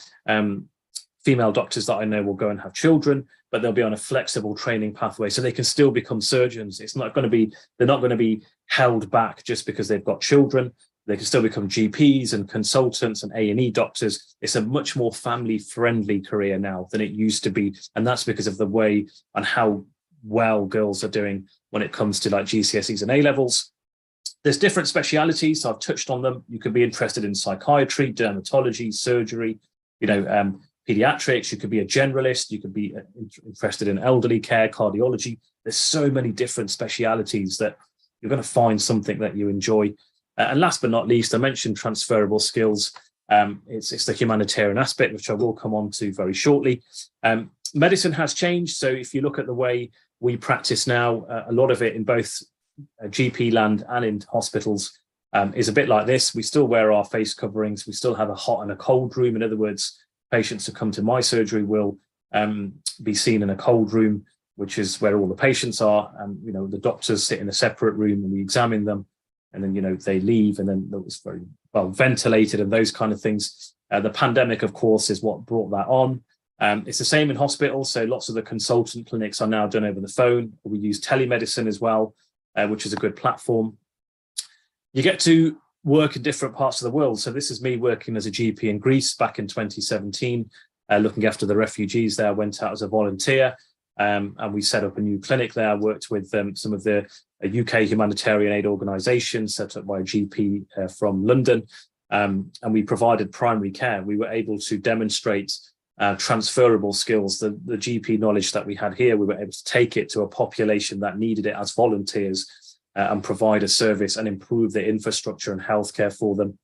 female doctors that I know will go and have children, but they'll be on a flexible training pathway. So they can still become surgeons. They're not going to be held back just because they've got children. They can still become GPs and consultants and A&E doctors. It's a much more family-friendly career now than it used to be. And that's because of the way and how well girls are doing when it comes to like GCSEs and A-levels. There's different specialities. So I've touched on them. You could be interested in psychiatry, dermatology, surgery, pediatrics. You could be a generalist. You could be interested in elderly care, cardiology. There's so many different specialities that you're going to find something that you enjoy. And last but not least, I mentioned transferable skills. It's the humanitarian aspect, which I will come on to very shortly. Medicine has changed. So if you look at the way we practice now, a lot of it in both GP land and in hospitals is a bit like this. We still wear our face coverings. We still have a hot and a cold room. In other words, patients who come to my surgery will be seen in a cold room, which is where all the patients are. And, the doctors sit in a separate room and we examine them. And then, they leave, and then it was very well ventilated and those kind of things. The pandemic, of course, is what brought that on. It's the same in hospitals. So lots of the consultant clinics are now done over the phone. We use telemedicine as well, which is a good platform. You get to work in different parts of the world. So this is me working as a GP in Greece back in 2017, looking after the refugees there. I went out as a volunteer. And we set up a new clinic there. I worked with some of the UK humanitarian aid organisations set up by a GP from London. And we provided primary care. We were able to demonstrate transferable skills. The GP knowledge that we had here, we were able to take it to a population that needed it as volunteers and provide a service and improve the infrastructure and healthcare for them.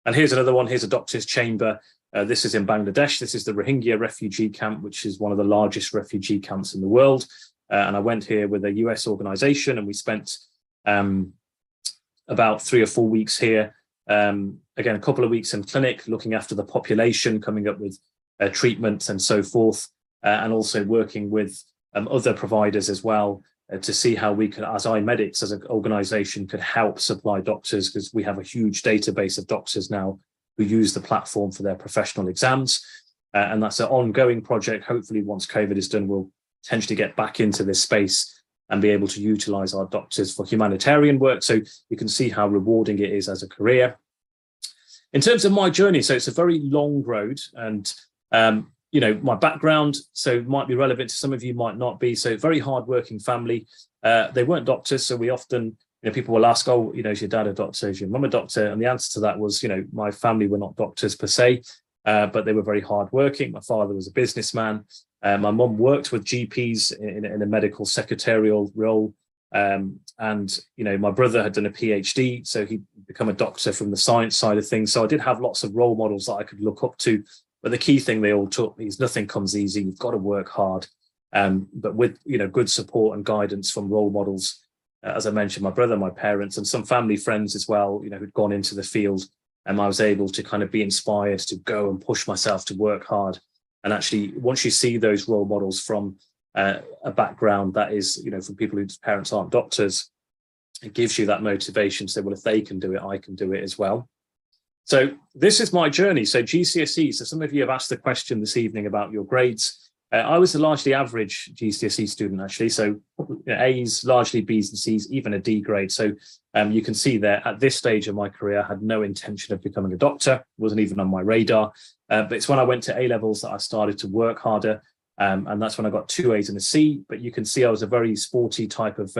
And here's another one. Here's a doctor's chamber. This is in Bangladesh. This is the Rohingya refugee camp, which is one of the largest refugee camps in the world. And I went here with a US organization, and we spent about 3 or 4 weeks here. Again, a couple of weeks in clinic, looking after the population, coming up with treatments and so forth, and also working with other providers as well to see how we could, as iMedics, as an organization, could help supply doctors, because we have a huge database of doctors now who use the platform for their professional exams. And that's an ongoing project. Hopefully, once COVID is done, we'll potentially get back into this space and be able to utilize our doctors for humanitarian work. So you can see how rewarding it is as a career. In terms of my journey, so it's a very long road, and you know, my background, so might be relevant to some of you, might not be. So very hardworking family. They weren't doctors, so we often, you know, people will ask, oh, you know, is your dad a doctor? Is your mum a doctor? And the answer to that was, you know, my family were not doctors per se, but they were very hardworking. My father was a businessman. My mum worked with GPs in a medical secretarial role. And, you know, my brother had done a PhD, so he'd become a doctor from the science side of things. So I did have lots of role models that I could look up to. But the key thing they all taught me is nothing comes easy. You've got to work hard. But with, you know, good support and guidance from role models, as I mentioned, my brother, my parents, and some family friends as well, you know, who'd gone into the field. And I was able to kind of be inspired to go and push myself to work hard. And actually, once you see those role models from a background that is, you know, from people whose parents aren't doctors, it gives you that motivation to say, well, if they can do it, I can do it as well. So this is my journey. So GCSE, so some of you have asked the question this evening about your grades. I was a largely average GCSE student, actually. So you know, A's, largely B's and C's, even a D grade. So you can see there at this stage of my career, I had no intention of becoming a doctor, wasn't even on my radar. But it's when I went to A levels that I started to work harder. And that's when I got 2 A's and a C. But you can see I was a very sporty type of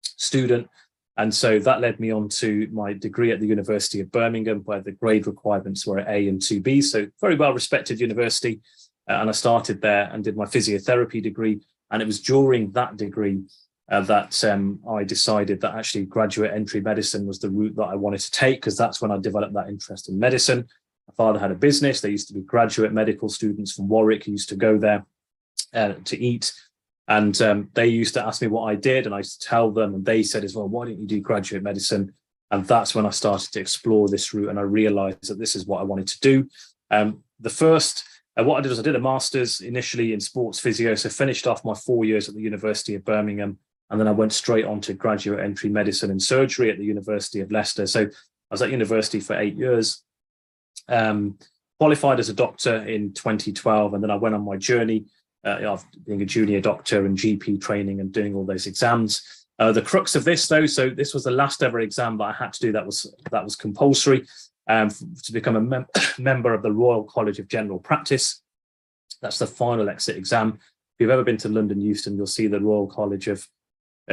student. And so that led me on to my degree at the University of Birmingham, where the grade requirements were A and 2B. So very well respected university. And I started there and did my physiotherapy degree. And it was during that degree that I decided that actually graduate entry medicine was the route that I wanted to take, because that's when I developed that interest in medicine. My father had a business. There used to be graduate medical students from Warwick who used to go there to eat. And they used to ask me what I did, and I used to tell them, and they said as well, why don't you do graduate medicine? And that's when I started to explore this route, and I realized that this is what I wanted to do. What I did was I did a master's initially in sports physio, so finished off my 4 years at the University of Birmingham, and then I went straight on to graduate entry medicine and surgery at the University of Leicester. So I was at university for 8 years, qualified as a doctor in 2012, and then I went on my journey of being a junior doctor and GP training and doing all those exams. The crux of this, though, so this was the last ever exam that I had to do that was compulsory to become a member of the Royal College of General Practice. That's the final exit exam. If you've ever been to London Euston, you'll see the Royal College of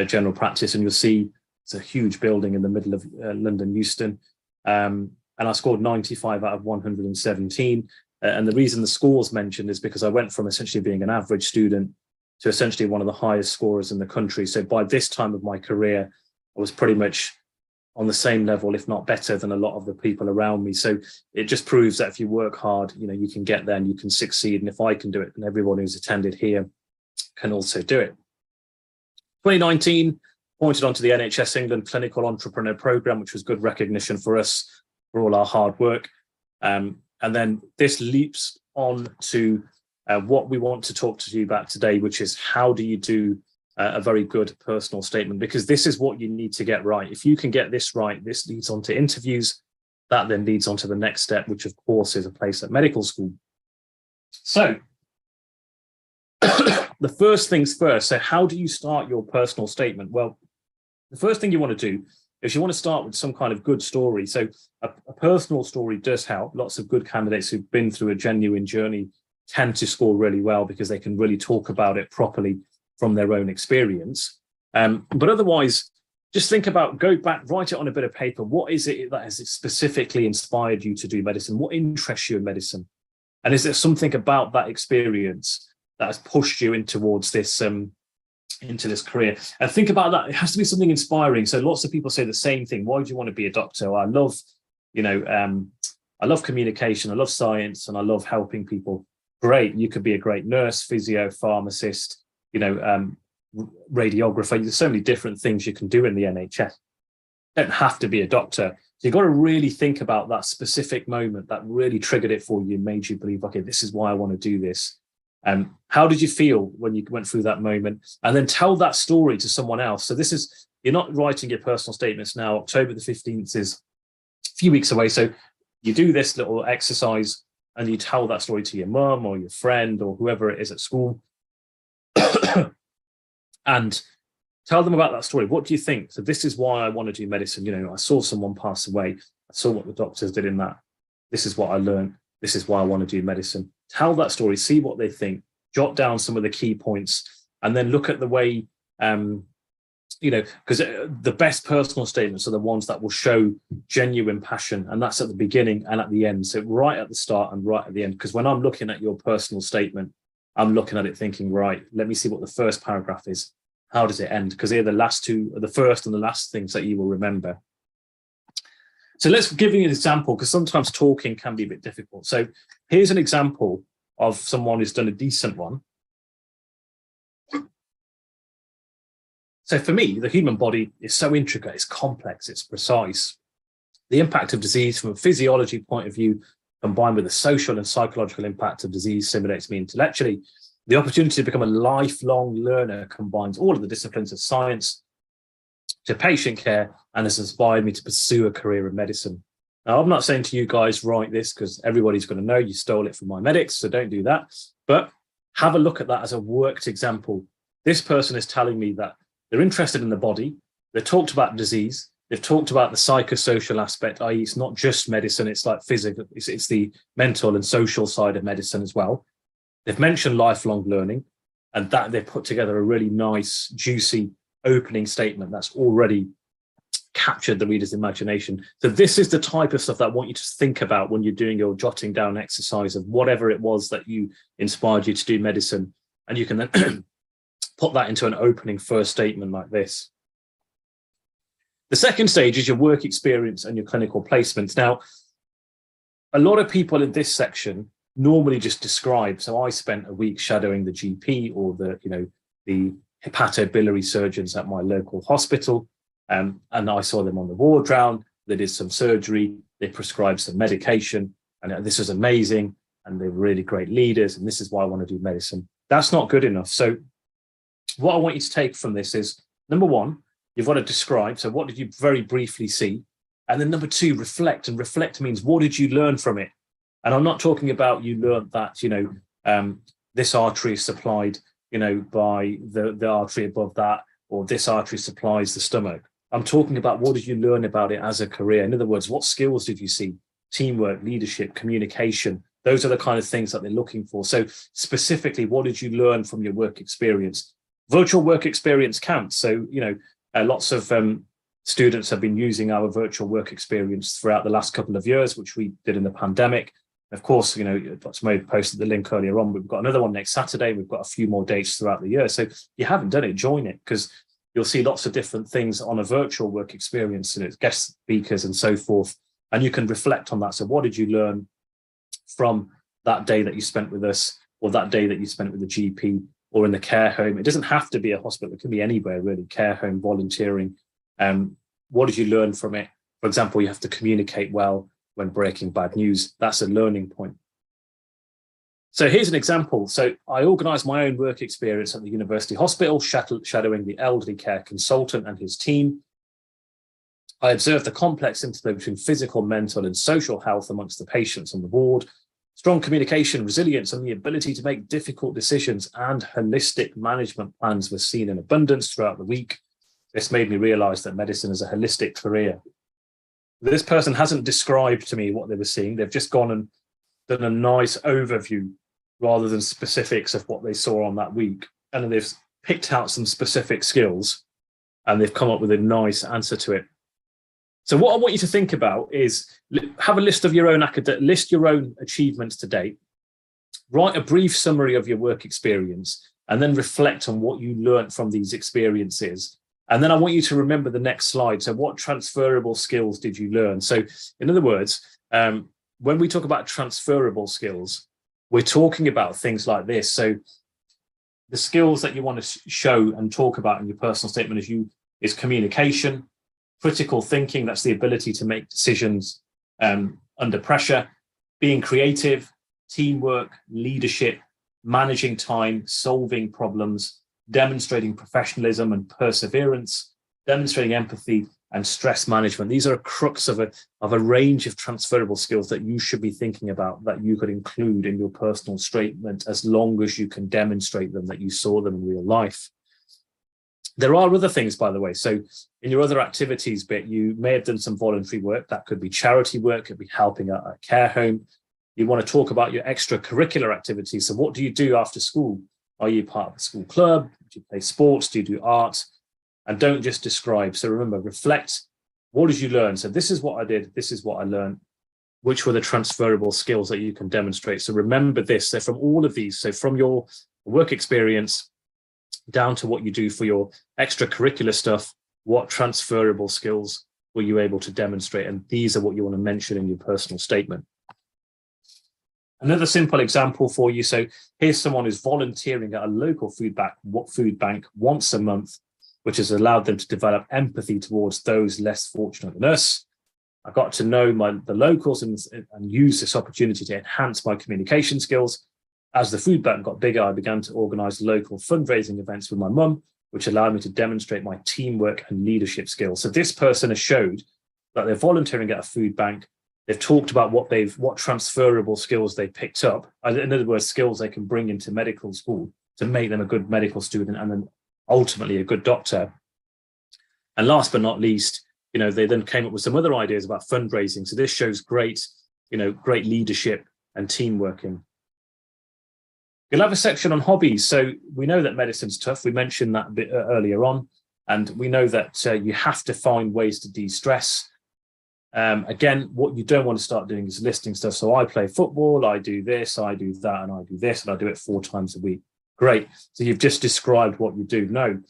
General Practice, and you'll see it's a huge building in the middle of London Euston. And I scored 95 out of 117. And the reason the scores mentioned is because I went from essentially being an average student to essentially one of the highest scorers in the country. So by this time of my career, I was pretty much on the same level, if not better, than a lot of the people around me. So it just proves that if you work hard, you know, you can get there and you can succeed. And if I can do it, then everyone who's attended here can also do it. 2019, appointed onto the NHS England Clinical Entrepreneur Programme, which was good recognition for us for all our hard work. And then this leaps on to what we want to talk to you about today, which is how do you do a very good personal statement? Because this is what you need to get right. If you can get this right, this leads on to interviews. That then leads on to the next step, which of course is a place at medical school. So the first things first. So how do you start your personal statement? Well, the first thing you want to do is you want to start with some kind of good story. So a personal story does help. Lots of good candidates who've been through a genuine journey tend to score really well because they can really talk about it properly from their own experience. But otherwise, just think about, go back, write it on a bit of paper. What is it that has specifically inspired you to do medicine? What interests you in medicine? And is there something about that experience that has pushed you in towards this into this career? And think about that. It has to be something inspiring. So lots of people say the same thing. Why do you want to be a doctor? Well, I love, I love communication. I love science, and I love helping people. Great. You could be a great nurse, physio, pharmacist, radiographer. There's so many different things you can do in the NHS. You don't have to be a doctor. So you've got to really think about that specific moment that really triggered it for you and made you believe, okay, this is why I want to do this. How did you feel when you went through that moment? And then tell that story to someone else. So this is, you're not writing your personal statements now. October the 15th is a few weeks away. So you do this little exercise and you tell that story to your mum or your friend or whoever it is at school. And tell them about that story. What do you think? So this is why I want to do medicine. I saw someone pass away. I saw what the doctors did in that. This is what I learned. this is why I want to do medicine. Tell that story, see what they think, jot down some of the key points, and then look at the way, because the best personal statements are the ones that will show genuine passion, and that's at the beginning and at the end. So right at the start and right at the end, because when I'm looking at your personal statement, I'm looking at it thinking, right, let me see what the first paragraph is. How does it end? Because they're the last two, the first and the last things that you will remember. So let's give you an example, because sometimes talking can be a bit difficult. So here's an example of someone who's done a decent one. So for me, the human body is so intricate, it's complex, it's precise. The impact of disease from a physiology point of view, combined with the social and psychological impact of disease, stimulates me intellectually. The opportunity to become a lifelong learner combines all of the disciplines of science to patient care and has inspired me to pursue a career in medicine. Now, I'm not saying to you guys, write this, because everybody's going to know you stole it from my medics, so don't do that. But have a look at that as a worked example. This person is telling me that they're interested in the body. They've talked about disease. They've talked about the psychosocial aspect, i.e. it's not just medicine, it's like physical, it's the mental and social side of medicine as well. They've mentioned lifelong learning, and that they've put together a really nice, juicy opening statement that's already captured the reader's imagination. So this is the type of stuff that I want you to think about when you're doing your jotting down exercise of whatever it was that you inspired you to do medicine. And you can then put that into an opening first statement like this. The second stage is your work experience and your clinical placements. Now, a lot of people in this section normally just describe. So I spent a week shadowing the GP or the hepatobiliary surgeons at my local hospital. And I saw them on the ward round. They did some surgery. They prescribed some medication. And this was amazing. And they were really great leaders. And this is why I want to do medicine. That's not good enough. So what I want you to take from this is, number one, you've got to describe. So what did you very briefly see? And then number two, reflect. And reflect means, what did you learn from it? And I'm not talking about you learned that, this artery is supplied, by the artery above that, or this artery supplies the stomach. I'm talking about, what did you learn about it as a career? In other words, what skills did you see? Teamwork, leadership, communication. Those are the kind of things that they're looking for. So specifically, what did you learn from your work experience? Virtual work experience counts. So, lots of students have been using our virtual work experience throughout the last couple of years, which we did in the pandemic. Of course, Dr. Mo posted the link earlier on. We've got another one next Saturday. We've got a few more dates throughout the year. So if you haven't done it, join it, because you'll see lots of different things on a virtual work experience, and it's guest speakers and so forth. And you can reflect on that. So what did you learn from that day that you spent with us, or that day that you spent with the GP, or in the care home? It doesn't have to be a hospital. It can be anywhere, really. Care home, volunteering. What did you learn from it? For example, you have to communicate well when breaking bad news. That's a learning point. So here's an example. So I organised my own work experience at the university hospital, shadowing the elderly care consultant and his team. I observed the complex interplay between physical, mental and social health amongst the patients on the ward. Strong communication, resilience, and the ability to make difficult decisions and holistic management plans were seen in abundance throughout the week. This made me realise that medicine is a holistic career. This person hasn't described to me what they were seeing. They've just gone and done a nice overview rather than specifics of what they saw on that week. And then they've picked out some specific skills and they've come up with a nice answer to it. So what I want you to think about is have a list of your own list your own achievements to date, write a brief summary of your work experience, and then reflect on what you learned from these experiences. And then I want you to remember the next slide. So what transferable skills did you learn? So in other words, when we talk about transferable skills, we're talking about things like this. So the skills that you want to show and talk about in your personal statement is communication, critical thinking, that's the ability to make decisions under pressure, being creative, teamwork, leadership, managing time, solving problems, demonstrating professionalism and perseverance, demonstrating empathy and stress management. These are a crux of a range of transferable skills that you should be thinking about, that you could include in your personal statement, as long as you can demonstrate them, that you saw them in real life. There are other things, by the way. So in your other activities bit, you may have done some voluntary work. That could be charity work, could be helping at a care home. You want to talk about your extracurricular activities. So what do you do after school? Are you part of a school club? Do you play sports? Do you do art? And don't just describe. So remember, reflect. What did you learn? So this is what I did. This is what I learned. Which were the transferable skills that you can demonstrate? So remember this. So from all of these, so from your work experience down to what you do for your extracurricular stuff, what transferable skills were you able to demonstrate? And these are what you want to mention in your personal statement. Another simple example for you. So here's someone who's volunteering at a local food bank once a month, which has allowed them to develop empathy towards those less fortunate than us. I got to know the locals and use this opportunity to enhance my communication skills. As the food bank got bigger, I began to organize local fundraising events with my mum, which allowed me to demonstrate my teamwork and leadership skills. So this person has showed that they're volunteering at a food bank. They've talked about what transferable skills they picked up. In other words, skills they can bring into medical school to make them a good medical student and then ultimately a good doctor. And last but not least, they then came up with some other ideas about fundraising. So this shows great leadership and team working. You'll have a section on hobbies. So we know that medicine's tough. We mentioned that a bit earlier on. And we know that you have to find ways to de-stress. Again, what you don't want to start doing is listing stuff. So I play football, I do this, I do that, and I do this, and I do it 4 times a week. Great. So you've just described what you do. No,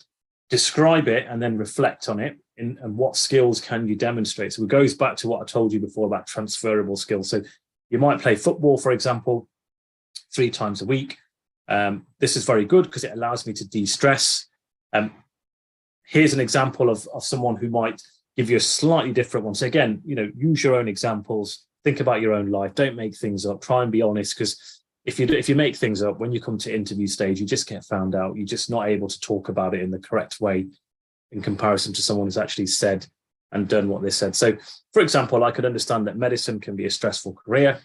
describe it and then reflect on it. And what skills can you demonstrate? So it goes back to what I told you before about transferable skills. So you might play football, for example, 3 times a week. This is very good because it allows me to de-stress. Here's an example of someone who might give you a slightly different one. So again, use your own examples, think about your own life, don't make things up, try and be honest, because if you make things up, when you come to interview stage, you just get found out. You're just not able to talk about it in the correct way in comparison to someone who's actually said and done what they said. So for example, I could understand that medicine can be a stressful career.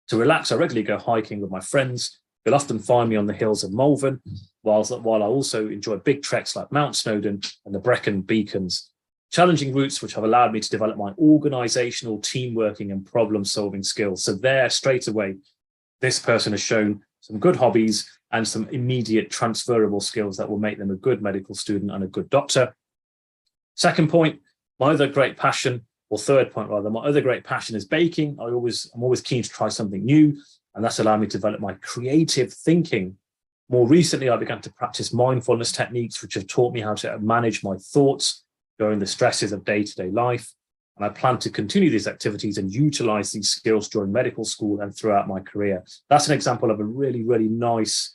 To relax, I regularly go hiking with my friends. You'll often find me on the hills of Malvern, while I also enjoy big treks like Mount Snowdon and the Brecon Beacons. Challenging routes which have allowed me to develop my organizational, team working and problem solving skills. So there, straight away, this person has shown some good hobbies and some immediate transferable skills that will make them a good medical student and a good doctor. Second point, my other great passion, or third point rather, my other great passion is baking. I'm always keen to try something new, and that's allowed me to develop my creative thinking. More recently, I began to practice mindfulness techniques, which have taught me how to manage my thoughts during the stresses of day-to-day life. And I plan to continue these activities and utilize these skills during medical school and throughout my career. That's an example of a really, really nice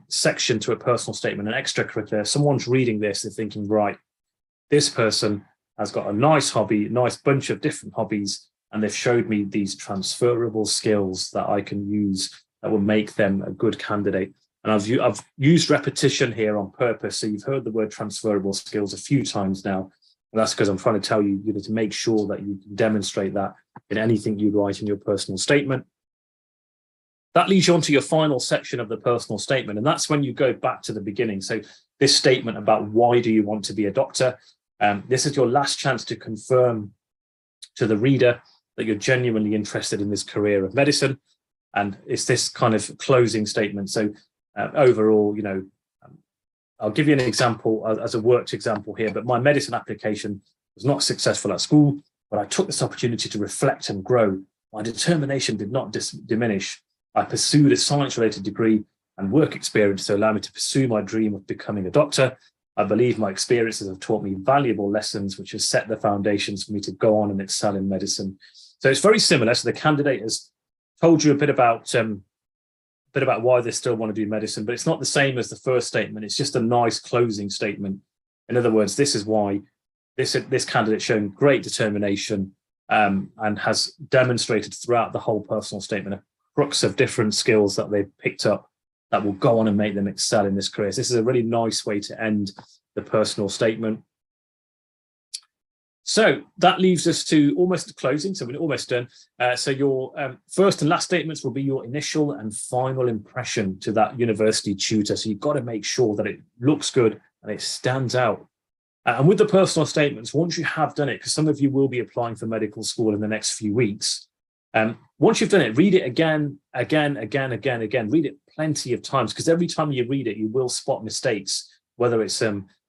section to a personal statement, an extracurricular. Someone's reading this, they're thinking, right, this person has got a nice hobby, nice bunch of different hobbies, and they've showed me these transferable skills that I can use that will make them a good candidate. And I've used repetition here on purpose. So you've heard the word transferable skills a few times now. And that's because I'm trying to tell you, to make sure that you can demonstrate that in anything you write in your personal statement. That leads you on to your final section of the personal statement. And that's when you go back to the beginning. So this statement about why do you want to be a doctor? This is your last chance to confirm to the reader that you're genuinely interested in this career of medicine. And it's this kind of closing statement. So overall, I'll give you an example as a worked example here, but my medicine application was not successful at school, but I took this opportunity to reflect and grow. My determination did not diminish. I pursued a science-related degree and work experience to allow me to pursue my dream of becoming a doctor. I believe my experiences have taught me valuable lessons, which have set the foundations for me to go on and excel in medicine. So it's very similar. So the candidate has told you a bit about why they still want to do medicine, but it's not the same as the first statement. It's just a nice closing statement. In other words, this is why this candidate shown great determination and has demonstrated throughout the whole personal statement a crux of different skills that they've picked up that will go on and make them excel in this career. So this is a really nice way to end the personal statement. So that leaves us to almost the closing. So we're almost done. So your first and last statements will be your initial and final impression to that university tutor. So you've got to make sure that it looks good and it stands out. And with the personal statements, once you have done it, because some of you will be applying for medical school in the next few weeks, Once you've done it, read it again, read it plenty of times, because every time you read it, you will spot mistakes, whether it's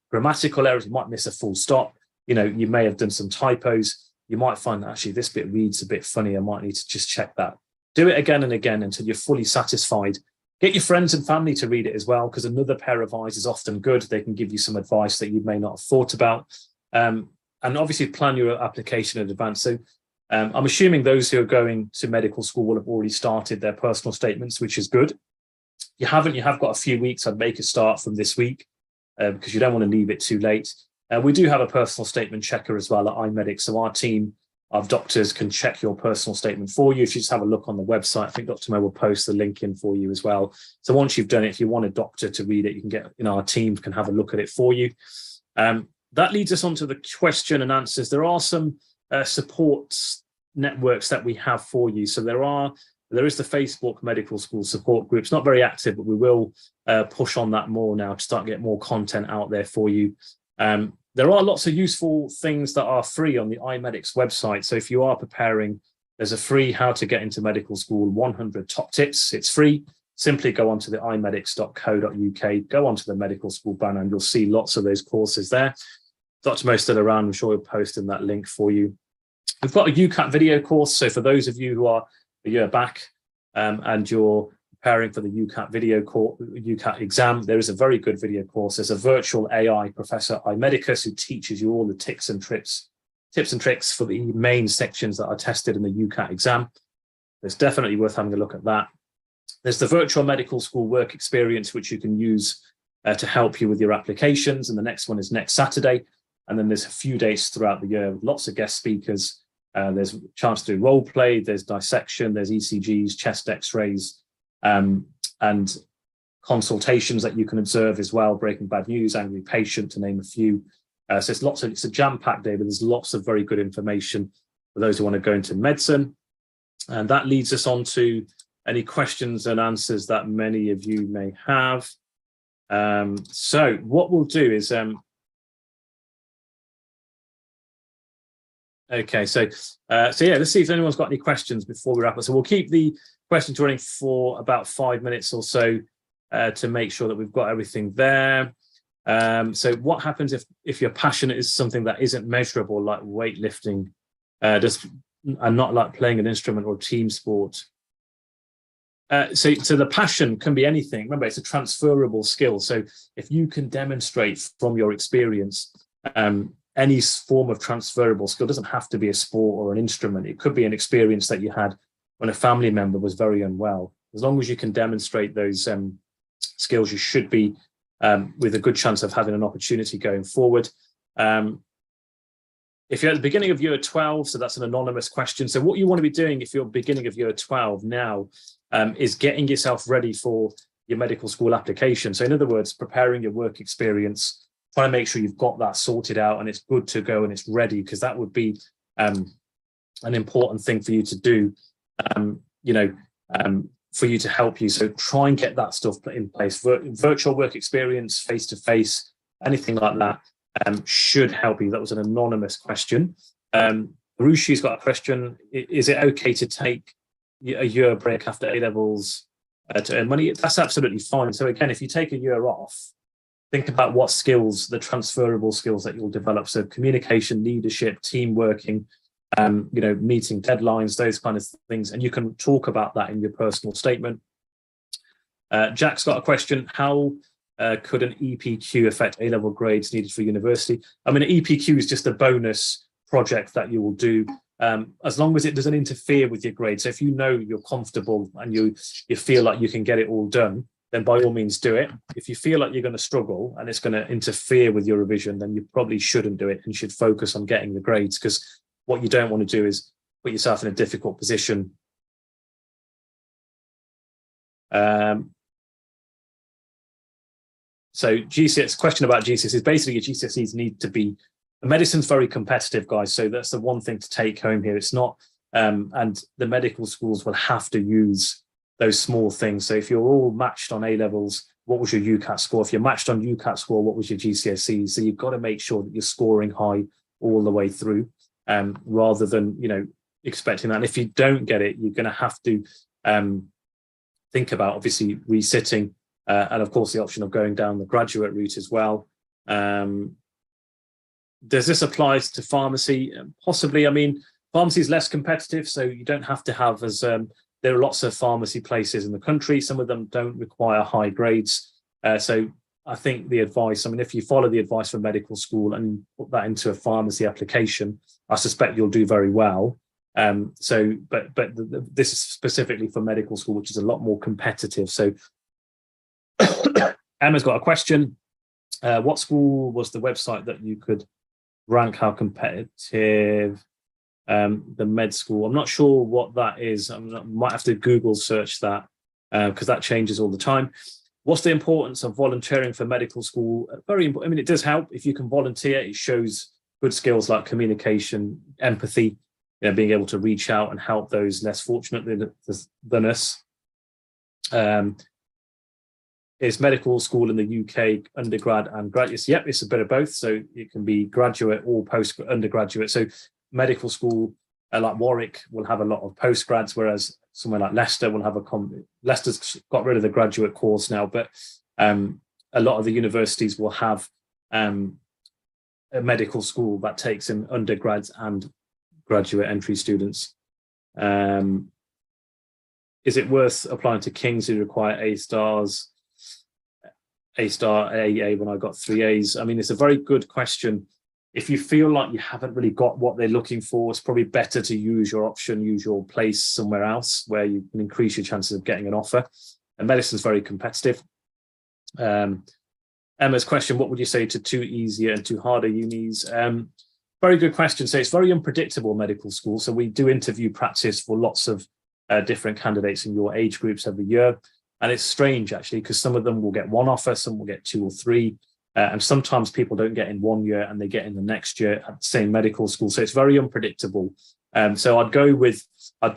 grammatical errors, you might miss a full stop, you may have done some typos, you might find that actually this bit reads a bit funny, I might need to just check that. Do it again and again until you're fully satisfied. Get your friends and family to read it as well, because another pair of eyes is often good. They can give you some advice that you may not have thought about. And obviously plan your application in advance. So I'm assuming those who are going to medical school will have already started their personal statements, which is good. You haven't, you have got a few weeks. I'd make a start from this week because you don't want to leave it too late. We do have a personal statement checker as well at iMedic. So our team of doctors can check your personal statement for you. If you just have a look on the website, I think Dr. Mo will post the link in for you as well. So once you've done it, if you want a doctor to read it, you can get, our team can have a look at it for you. That leads us on to the question and answers. There are some support networks that we have for you. So there is the Facebook Medical School Support Group. It's not very active, but we will push on that more now to start getting more content out there for you. There are lots of useful things that are free on the iMedic's website. So if you are preparing, there's a free how to get into medical school 100 top tips. It's free. Simply go onto the imedics.co.uk, go onto the medical school banner, and you'll see lots of those courses there. Dr. Mo still around. I'm sure he'll post in that link for you. We've got a UCAT video course. So for those of you who are a year back and you're preparing for the UCAT exam, there is a very good video course. There's a virtual AI Professor iMedicus who teaches you all the tips and tricks for the main sections that are tested in the UCAT exam. It's definitely worth having a look at that. There's the virtual medical school work experience, which you can use to help you with your applications. And the next one is next Saturday. And then there's a few dates throughout the year with lots of guest speakers. There's a chance to do role play, there's dissection, there's ECGs, chest x-rays, and consultations that you can observe as well, breaking bad news, angry patient, to name a few. So it's a jam-packed day, but there's lots of very good information for those who want to go into medicine. And that leads us on to any questions and answers that many of you may have. So what we'll do is, okay, so yeah, let's see if anyone's got any questions before we wrap up. So we'll keep the questions running for about 5 minutes or so to make sure that we've got everything there. So what happens if your passion is something that isn't measurable, like weightlifting, and not like playing an instrument or team sport? So the passion can be anything. Remember, it's a transferable skill. So if you can demonstrate from your experience any form of transferable skill, doesn't have to be a sport or an instrument. It could be an experience that you had when a family member was very unwell. As long as you can demonstrate those skills, you should be with a good chance of having an opportunity going forward. If you're at the beginning of year 12, so that's an anonymous question. So what you want to be doing if you're beginning of year 12 now is getting yourself ready for your medical school application. So in other words, preparing your work experience, trying to make sure you've got that sorted out and it's good to go and it's ready, because that would be an important thing for you to do, for you to help you. So try and get that stuff put in place. Virtual work experience, face-to-face, anything like that should help you. That was an anonymous question. Rushi's got a question. Is it okay to take a year break after A-levels to earn money? That's absolutely fine. So again, if you take a year off, think about what skills, the transferable skills that you'll develop. So communication, leadership, team working, meeting deadlines, those kind of things. And you can talk about that in your personal statement. Jack's got a question. How could an EPQ affect A-level grades needed for university? I mean, an EPQ is just a bonus project that you will do as long as it doesn't interfere with your grades. So if you know you're comfortable and you feel like you can get it all done, then by all means do it. If you feel like you're going to struggle and it's going to interfere with your revision, then you probably shouldn't do it and should focus on getting the grades, because what you don't want to do is put yourself in a difficult position. So GCSE, question about GCSEs, basically your GCSEs need to be, medicine's very competitive, guys. So that's the one thing to take home here. It's not, and the medical schools will have to use those small things. So if you're all matched on A-levels, what was your UCAT score? If you're matched on UCAT score, what was your GCSE? So you've got to make sure that you're scoring high all the way through, rather than, expecting that. And if you don't get it, you're going to have to think about obviously resitting, and of course the option of going down the graduate route as well. Does this apply to pharmacy? Possibly. I mean, pharmacy is less competitive, so you don't have to have as there are lots of pharmacy places in the country. Some of them don't require high grades. So I think the advice, I mean, if you follow the advice from medical school and put that into a pharmacy application, I suspect you'll do very well. This is specifically for medical school, which is a lot more competitive. So Emma's got a question. What school was the website that you could rank how competitive the med school? I'm not sure what that is. I might have to Google search that because that changes all the time. What's the importance of volunteering for medical school? Very important. I mean, it does help if you can volunteer. It shows good skills like communication, empathy, being able to reach out and help those less fortunate than us. Is medical school in the UK undergrad and graduate? Yep, it's a bit of both. So it can be graduate or post undergraduate. So medical school like Warwick will have a lot of postgrads, whereas somewhere like Leicester will have Leicester's got rid of the graduate course now, but a lot of the universities will have a medical school that takes in undergrads and graduate entry students. Is it worth applying to King's who require A stars? A star, AA when I got 3 A's? I mean, it's a very good question. If you feel like you haven't really got what they're looking for, it's probably better to use your option, use your place somewhere else where you can increase your chances of getting an offer. And medicine's very competitive. Emma's question, what would you say to too easier and too harder unis? Very good question. So it's very unpredictable, medical school. So we do interview practice for lots of different candidates in your age groups every year. And it's strange, actually, because some of them will get one offer, some will get 2 or 3. And sometimes people don't get in 1 year and they get in the next year at the same medical school. So it's very unpredictable. So I'd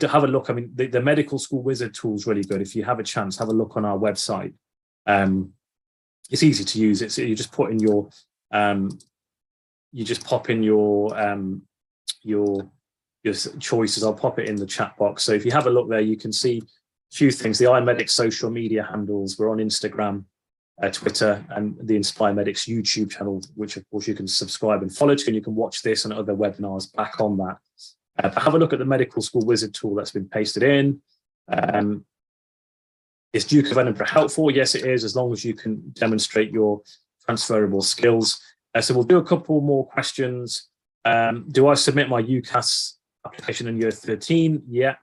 have a look. I mean, the medical school wizard tool is really good. If you have a chance, have a look on our website. It's easy to use. You just put in your, pop in your choices. I'll pop it in the chat box. So if you have a look there, you can see a few things. The iMedics social media handles. We're on Instagram, Twitter, and the Inspire Medics YouTube channel, which of course you can subscribe and follow to, and you can watch this and other webinars back on that. But have a look at the medical school wizard tool that's been pasted in. Is Duke of Edinburgh helpful? Yes, it is, as long as you can demonstrate your transferable skills. So we'll do a couple more questions. Do I submit my UCAS application in year 13? Yeah.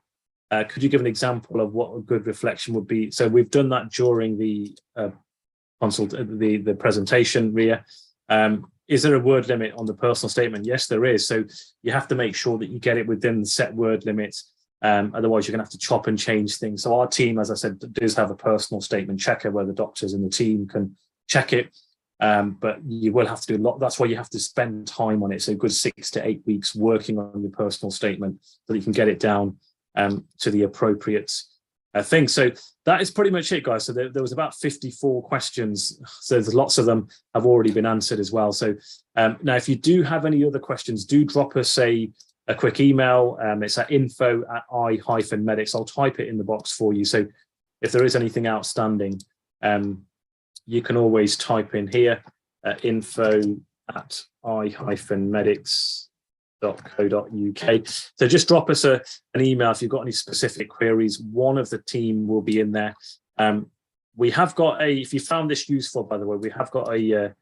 Could you give an example of what a good reflection would be? So we've done that during the the presentation, Ria. Is there a word limit on the personal statement? Yes, there is. So you have to make sure that you get it within the set word limits. Otherwise, you're going to have to chop and change things. So our team, as I said, does have a personal statement checker where the doctors in the team can check it. But you will have to do a lot. That's why you have to spend time on it. So a good 6 to 8 weeks working on your personal statement so that you can get it down to the appropriate thing. So that is pretty much it, guys. So there was about 54 questions. So there's lots of them have already been answered as well. So now, if you do have any other questions, do drop us a quick email. It's at info@i-medics. I'll type it in the box for you. So if there is anything outstanding, you can always type in here, info@i-medics.co.uk. So just drop us an email if you've got any specific queries. One of the team will be in there. We have got if you found this useful, by the way, we have got a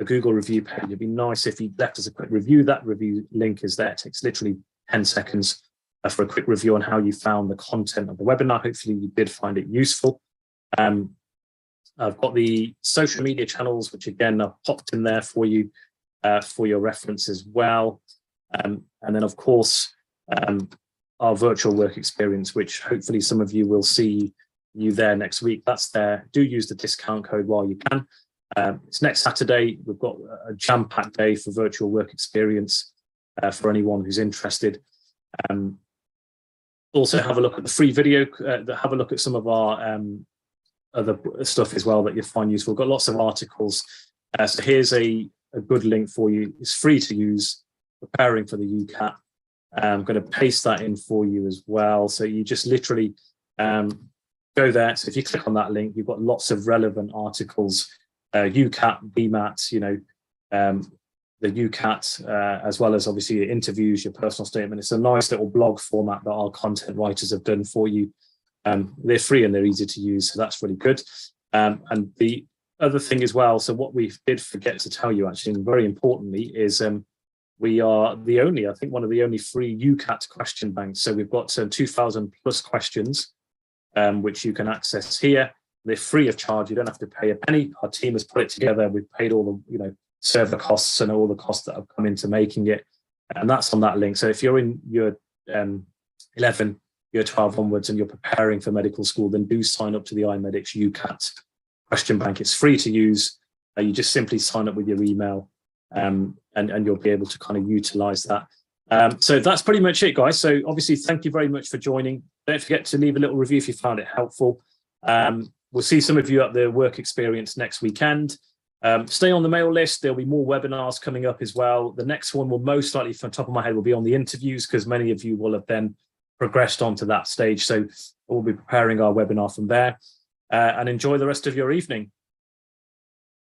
Google review page. It'd be nice if you left us a quick review. That review link is there. It takes literally 10 seconds for a quick review on how you found the content of the webinar. Hopefully you did find it useful. I've got the social media channels, which again, I've popped in there for you for your reference as well. And then, of course, our virtual work experience, which hopefully some of you will see you there next week. That's there. Do use the discount code while you can. It's next Saturday. We've got a jam-packed day for virtual work experience for anyone who's interested. Also, have a look at the free video. Have a look at some of our other stuff as well that you find useful. We've got lots of articles. So here's a good link for you. It's free to use. Preparing for the UCAT. I'm going to paste that in for you as well. So you just literally go there. So if you click on that link, you've got lots of relevant articles, UCAT, BMAT, you know, the UCAT, as well as obviously your interviews, your personal statement. It's a nice little blog format that our content writers have done for you. They're free and they're easy to use, so that's really good. And the other thing as well, so what we did forget to tell you actually, and very importantly, is we are the only, I think one of the only free UCAT question banks. So we've got 2,000 plus questions, which you can access here. They're free of charge. You don't have to pay a penny. Our team has put it together. We've paid all the, you know, server costs and all the costs that have come into making it. And that's on that link. So if you're in year 11, year 12 onwards, and you're preparing for medical school, then do sign up to the iMedix UCAT question bank. It's free to use. You just simply sign up with your email, and you'll be able to kind of utilize that. So that's pretty much it, guys. So obviously, thank you very much for joining. Don't forget to leave a little review if you found it helpful. We'll see some of you at the work experience next weekend. Stay on the mail list. There'll be more webinars coming up as well. The next one will most likely, from the top of my head, will be on the interviews, because many of you will have then progressed on to that stage. So we'll be preparing our webinar from there. And enjoy the rest of your evening.